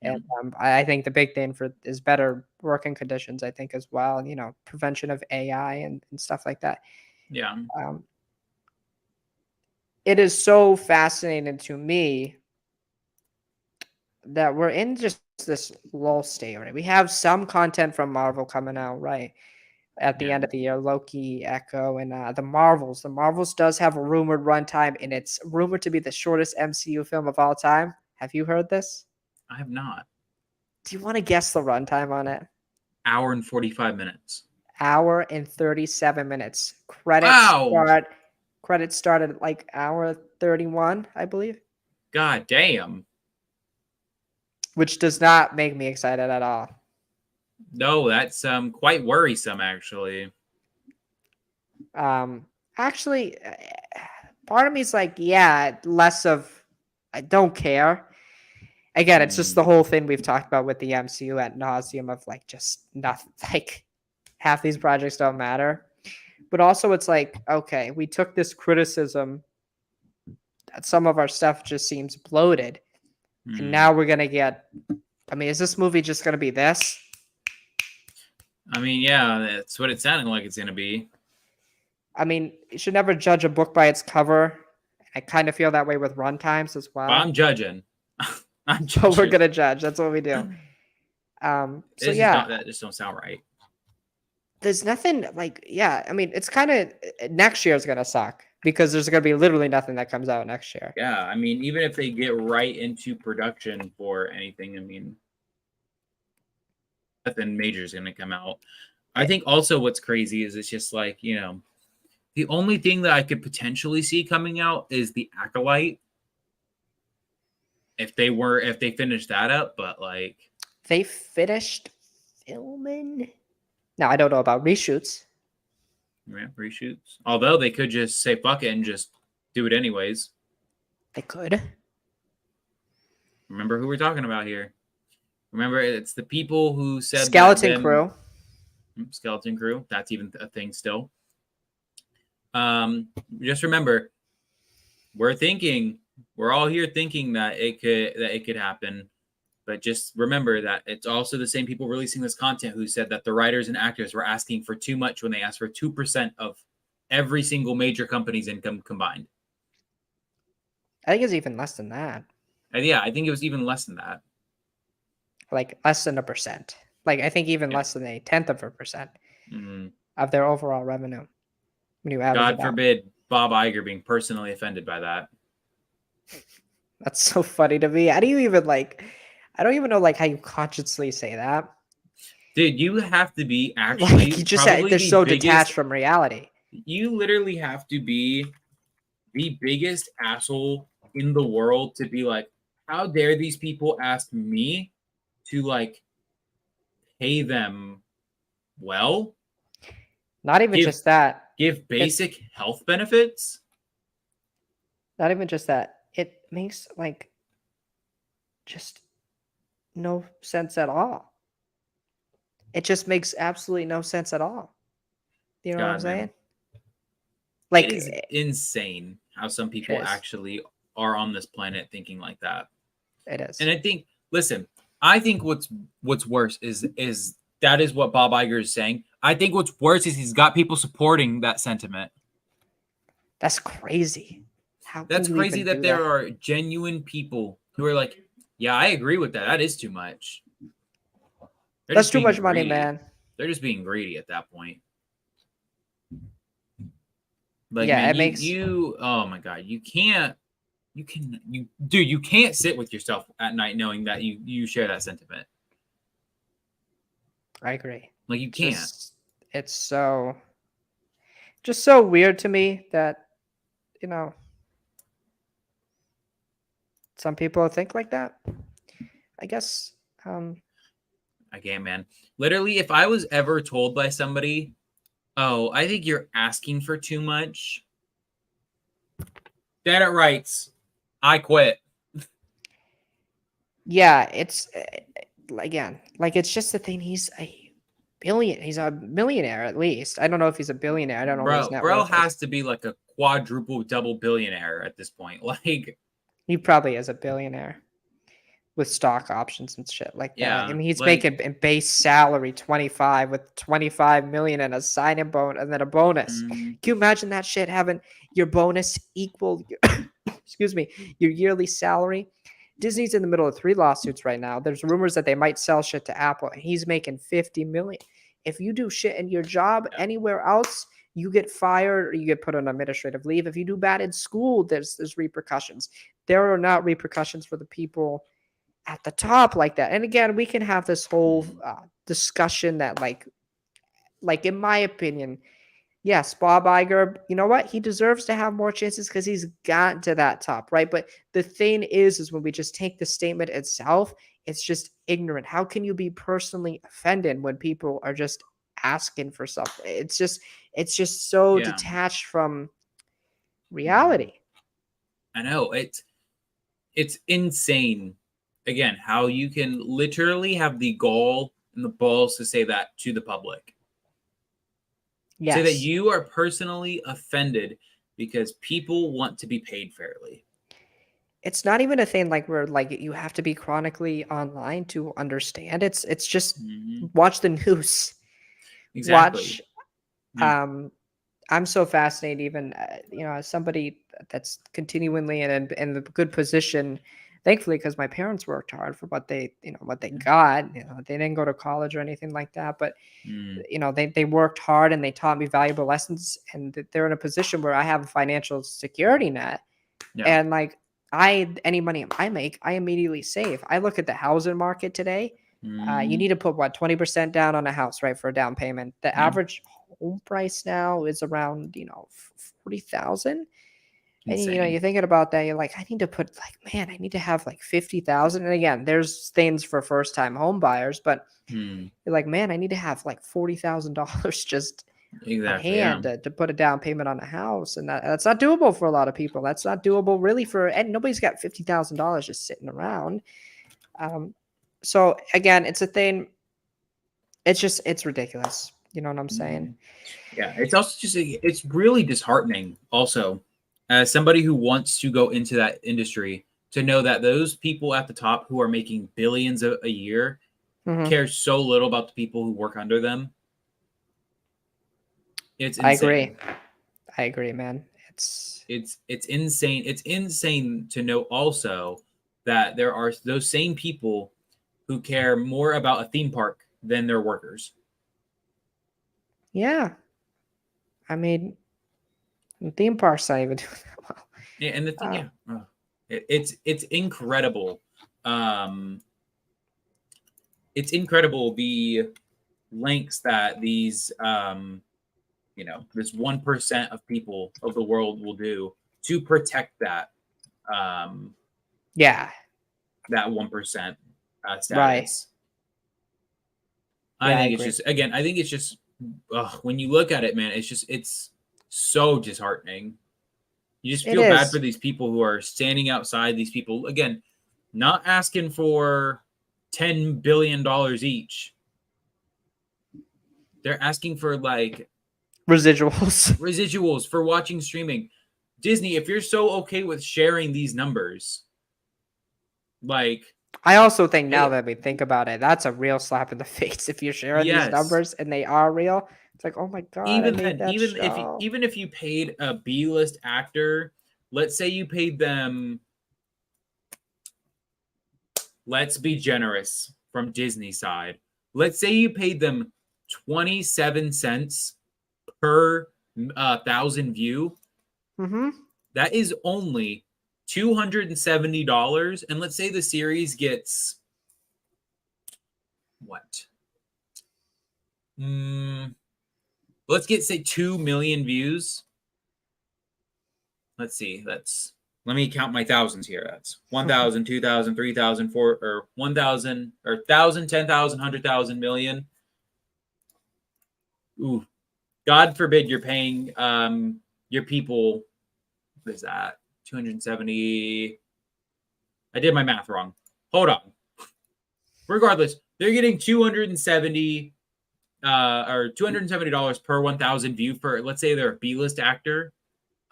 And I think the big thing is better working conditions, I think, as well. Prevention of AI and stuff like that. Yeah. It is so fascinating to me that we're in just this lull state, right? We have some content from Marvel coming out, right? at the Yeah. end of the year. Loki, Echo, and the Marvels. The Marvels does have a rumored runtime, and it's rumored to be the shortest MCU film of all time. Have you heard this? I have not. Do you want to guess the runtime on it? Hour and 45 minutes. Hour and 37 minutes. Wow. Credits started at like hour 31, I believe, God damn. which does not make me excited at all. No, that's quite worrisome actually. Actually, part of me is like, yeah, less of I don't care. Again, it's just the whole thing we've talked about with the MCU at nauseum of like just nothing. Like half these projects don't matter. But also, it's like, okay, we took this criticism that some of our stuff just seems bloated, and now we're gonna get. I mean, is this movie just gonna be this? I mean, yeah, that's what it sounded like it's gonna be. I mean, you should never judge a book by its cover. I kind of feel that way with runtimes as well. But I'm judging. I'm judging. But we're gonna judge. That's what we do. So yeah, that just don't sound right. there's nothing like I mean, it's kind of next year's gonna suck because there's gonna be literally nothing that comes out next year. Yeah, I mean, even if they get right into production for anything, I mean, nothing major is gonna come out. I think also what's crazy is it's just like, you know, the only thing that I could potentially see coming out is the Acolyte. If they finished that up, but like They finished filming. Now I don't know about reshoots. yeah, reshoots. Although they could just say fuck it and just do it anyways. They could. Remember who we're talking about here. Remember, it's the people who said Skeleton Crew. Skeleton Crew. That's even a thing still. Just remember, we're all here thinking that it could happen, but just remember that it's also the same people releasing this content who said that the writers and actors were asking for too much when they asked for 2% of every single major company's income combined. I think it's even less than that. And yeah, I think it was even less than that. Like less than 1%. Like I think even less than 0.1% Mm-hmm. of their overall revenue. When you average God it out. forbid Bob Iger being personally offended by that. That's so funny to me. I don't even know like how you consciously say that. Dude, you have to be actually Like you just said they're so detached from reality. You literally have to be the biggest asshole in the world to be like, how dare these people ask me to like pay them well? Not even just that. Give basic health benefits? Not even just that. It makes like just no sense at all. It just makes absolutely no sense at all. You know what I'm saying? Man. Like it is insane how some people actually are on this planet thinking like that. It is. And I think, listen, I think what's worse is that is what Bob Iger is saying. I think what's worse is he's got people supporting that sentiment. That's crazy. That's crazy that there are genuine people who are like, yeah, I agree with that. That is too much. That's too much money, man. They're just being greedy at that point. Like, yeah, man, it makes you. Oh my god, you can't sit with yourself at night knowing that you share that sentiment. I agree. Like you can't. It's just so weird to me that some people think like that. I guess. I can't, man. Literally, if I was ever told by somebody, "Oh, I think you're asking for too much," Janet writes, "I quit." Yeah, it's again, like it's just the thing. He's a millionaire at least. I don't know if he's a billionaire. I don't know. Bro has to be like a quadruple double billionaire at this point. Like he probably is a billionaire with stock options and shit like that. I mean, he's making base salary 25 with 25 million and a signing bonus and then a bonus. Can you imagine that shit having your bonus equal excuse me, your yearly salary? Disney's in the middle of 3 lawsuits right now. There's rumors that they might sell shit to Apple, and he's making 50 million. If you do shit in your job Yeah. anywhere else, you get fired or you get put on administrative leave. If you do bad in school, there's repercussions. There are not repercussions for the people at the top like that. And again, we can have this whole discussion that like in my opinion, yes, Bob Iger, you know what? He deserves to have more chances because he's gotten to that top, right? But the thing is when we just take the statement itself, it's just ignorant. How can you be personally offended when people are just asking for something? It's just so Yeah. detached from Mhm. reality. I know it's insane. Again, how you can literally have the gall and the balls to say that to the public. Say that Yes. you are personally offended because people want to be paid fairly. It's not even a thing like where like you have to be chronically online to understand. It's just Mhm. watch the news. Exactly. Watch Yeah. I'm so fascinated, even as somebody that's continually in the good position, thankfully, because my parents worked hard for what they got. They didn't go to college or anything like that, but Mm. they worked hard and they taught me valuable lessons, and they're in a position where I have a financial security net, Yeah. and like any money I make, I immediately save. I look at the housing market today. You Mhm. need to put what 20% down on a house, right, for a down payment. The Yeah. average home price now is around 40,000. And Insane. you're thinking about that, you're like, I need to put like, man, I need to have like 50,000. And again, there's things for first time home buyers, but Mm. you're like, man, I need to have like $40,000 just on Exactly. Yeah. hand to put a down payment on a house, and that's not doable for a lot of people. That's not doable really and nobody's got $50,000 just sitting around. So again, it's a thing. It's ridiculous. You know what I'm saying? Mhm. Yeah. It's also just it's really disheartening. Also, as somebody who wants to go into that industry, to know that those people at the top who are making billions a year Mhm. care so little about the people who work under them. It's I insane. agree. I agree, man. It's It's insane. It's insane to know also that there are those same people who care more about a theme park than their workers. yeah. I mean, the theme parks not even doing that well. And the thing, Uh, yeah, it's incredible. Um, it's incredible the lengths that these this 1% of people of the world will do to protect um, yeah. that 1% Right. status. I Yeah, I think it's agree. just again, I think it's just when you look at it, man, it's so disheartening. You just It feel bad for is. these people who are standing outside. These people again, not asking for $10 billion each. They're asking for like Residuals. residuals for watching streaming. Disney, if you're so okay with sharing these numbers, like I also think now hey, that we think about it, that's a real slap in the face if you're sharing these yes. numbers and they are real. It's like, oh my god, I Even made then, that show. even if you paid a B-list actor, let's say you paid them, let's be generous from Disney side. Let's say you paid them 27 cents per thousand view. Mm-hmm. That is only $270. And let's say the series gets what? Mm, let's get say 2 million views. Let's see. Let me count my thousands here. That's 1,000, 2,000, 3,000, 4 or 1,000 or 1,000, 10,000, 100,000 million. Ooh, God forbid you're paying your people. What is that? 270. I did my math wrong. Hold on. Regardless, they're getting 270 or $270 per 1,000 view for, let's say they're a B-list actor.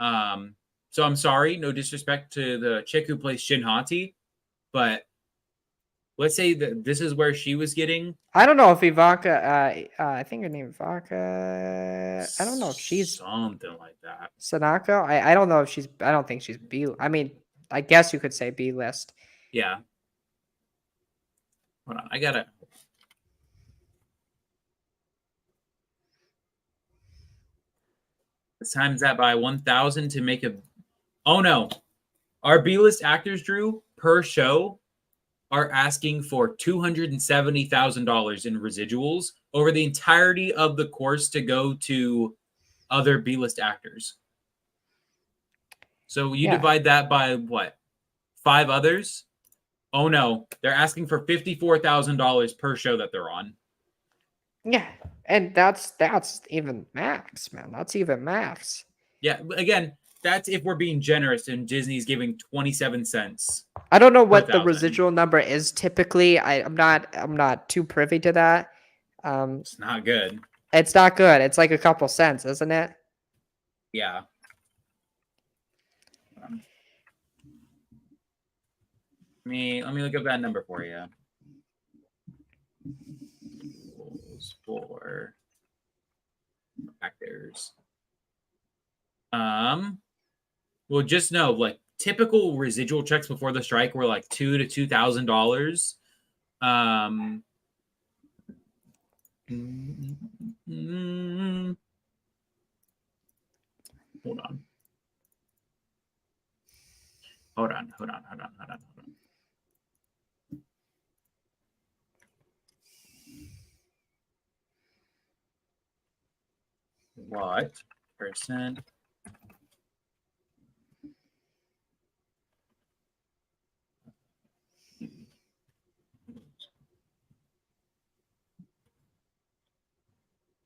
So I'm sorry, no disrespect to the chick who plays Shinhati, but let's say that this is where she was getting I don't know if Ivanka. I think her name Ivanka. I don't know if she's something like that. Sanako. I don't know if she's. I don't think she's B. I mean, I guess you could say B list. Yeah. Hold on, I gotta. Let's times that by 1,000 to make a. Oh no, our B-list actors, Drew, per show are asking for $270,000 in residuals over the entirety of the course to go to other B-list actors. So you divide that by what? 5 others? Oh no, they're asking for $54,000 per show that they're on. Yeah, and that's even max, man. That's even max. Yeah, again, that's if we're being generous and Disney's giving 27 cents. I don't know what the residual number is typically. I'm not too privy to that. It's not good. It's not good. It's like a couple cents, isn't it? Yeah. Let me look up that number for you. For actors. Well, just know, like, typical residual checks before the strike were like $2,000 to $2,000. Hold on. What percent?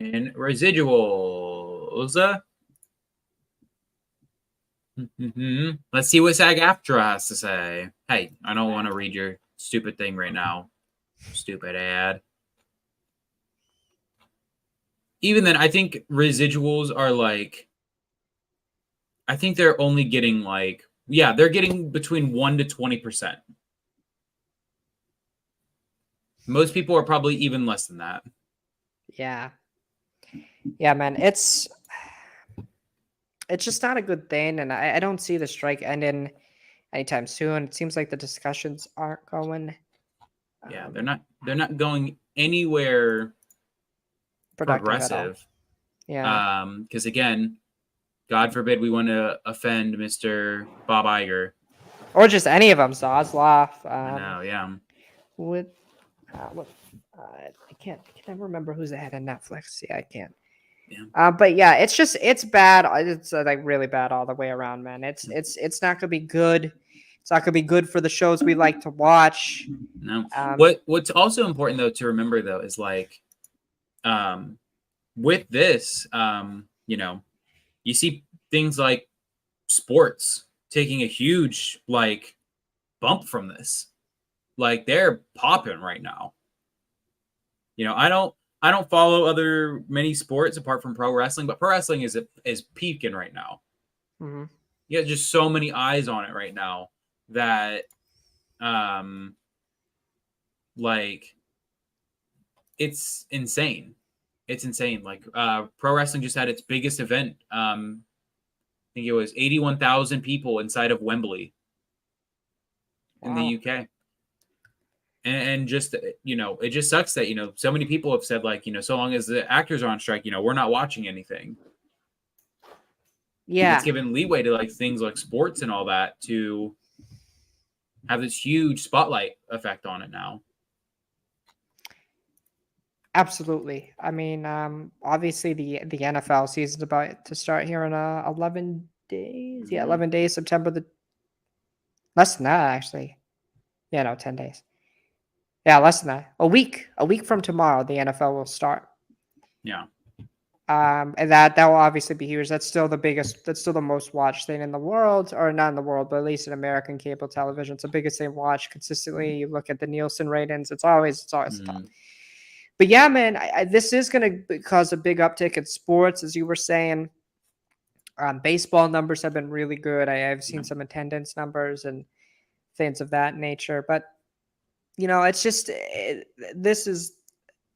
In residuals. Let's see what SAG-AFTRA has to say. Hey, I don't want to read your stupid thing right now. Stupid ad. Even then, I think residuals are like, I think they're only getting like, yeah, they're getting between 1% to 20%. Most people are probably even less than that. Yeah. Yeah, man. It's just not a good thing, and I don't see the strike ending anytime soon. It seems like the discussions aren't going. Yeah, they're not going anywhere progressive. Yeah. Because again, God forbid we want to offend Mr. Bob Iger. Or just any of them, Zaslav. I know, yeah. I can't never remember who's the head of Netflix. Yeah, I can't. Yeah. But yeah, it's bad. It's like really bad all the way around, man. It's not gonna be good. It's not gonna be good for the shows we like to watch. No. What's also important though to remember though is like, with this, you know, you see things like sports taking a huge like bump from this. Like they're popping right now. You know, I don't follow other many sports apart from pro wrestling, but pro wrestling is peaking right now. Mm-hmm. You got just so many eyes on it right now that, like, it's insane. It's insane. Like, pro wrestling just had its biggest event. I think it was 81,000 people inside of Wembley in the UK. And just, you know, it just sucks that, you know, so many people have said, like, you know, so long as the actors are on strike, you know, we're not watching anything. Yeah. It's given leeway to like things like sports and all that to have this huge spotlight effect on it now. Absolutely. I mean, obviously the NFL season's about to start here in 11 days. Yeah, 11 days, September less than that actually. Yeah, no, 10 days. Yeah, less than that. A week from tomorrow, the NFL will start. Yeah. And that will obviously be huge. That's still the most watched thing in the world, or not in the world, but at least in American cable television. It's the biggest thing watched consistently. You look at the Nielsen ratings, it's always top. But yeah, man, this is going to cause a big uptick in sports, as you were saying. Baseball numbers have been really good. I've seen some attendance numbers and things of that nature. But, you know, it's just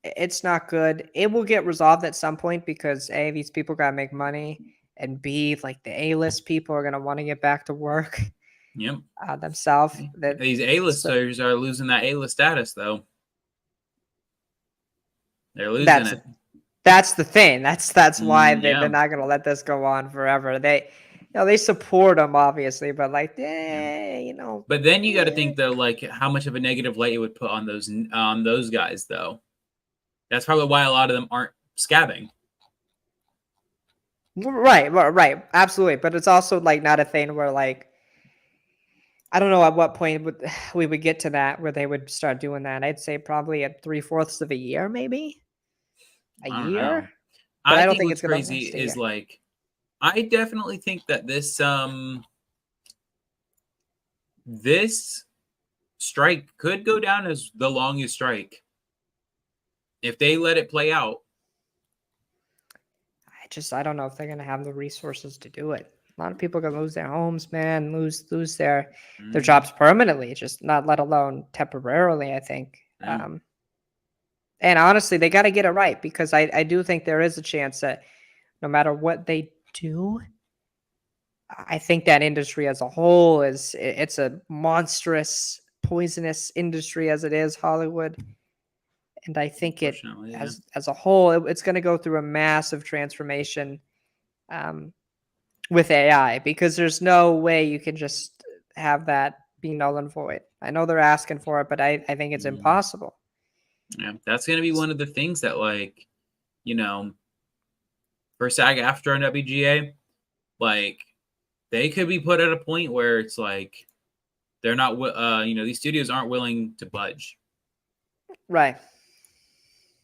it's not good. It will get resolved at some point because A, these people got to make money, and B, like the A-list people are going to want to get back to work. Yep. Themselves. These A-listers are losing that A-list status, though. They're losing it. That's the thing. That's why they're Yeah. not gonna let this go on forever. They support him obviously, but like, But then you got to think though, like how much of a negative light it would put on those guys though. That's probably why a lot of them aren't scabbing. right, absolutely. But it's also like not a thing where like I don't know at what point we would get to that where they would start doing that. I'd say probably at 3/4 of a year, maybe a I don't know. year. But I I don't think think what's it's gonna crazy last a is year. like I definitely think that this strike could go down as the longest strike if they let it play out. I don't know if they're gonna have the resources to do it. A lot of people are gonna lose their homes, man, lose their jobs permanently, just not let alone temporarily, I think. Yeah. And honestly, they got to get it right because I do think there is a chance that no matter what they do, I think that industry as a whole it's a monstrous, poisonous industry as it is Hollywood, and I think it Unfortunately, yeah. as a whole it's going to go through a massive transformation with AI because there's no way you can just have that be null and void. I know they're asking for it, but I think it's impossible. Yeah, that's gonna be one of the things that, like, for SAG-AFTRA and WGA, like, they could be put at a point where it's like they're not, these studios aren't willing to budge, Right.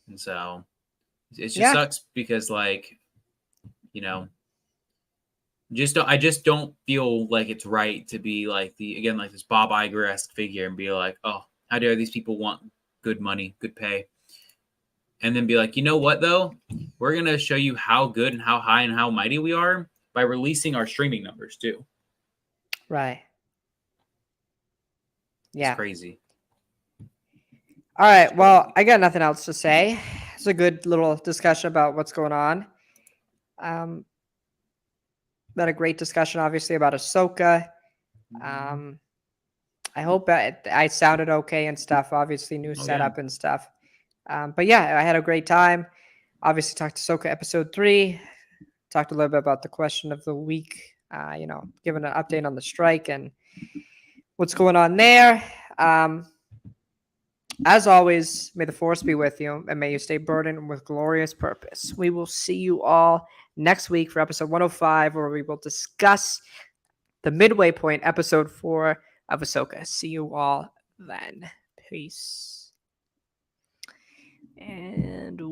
and so it just Yeah. sucks because, like, I just don't feel like it's right to be like like this Bob Iger-esque figure and be like, oh, how dare these people want good money, good pay. And then be like, you know what, though? We're going to show you how good and how high and how mighty we are by releasing our streaming numbers, too. Right. Yeah. It's crazy. All right. Well, I got nothing else to say. It's a good little discussion about what's going on. Had a great discussion, obviously, about Ahsoka. I hope I sounded okay and stuff. Obviously, new setup and stuff. But yeah, I had a great time. Obviously, talked to Ahsoka episode 3. Talked a little bit about the question of the week. Giving an update on the strike and what's going on there. As always, may the force be with you and may you stay burdened with glorious purpose. We will see you all next week for episode 105, where we will discuss the midway point, episode 4 of Ahsoka. See you all then. Peace. And we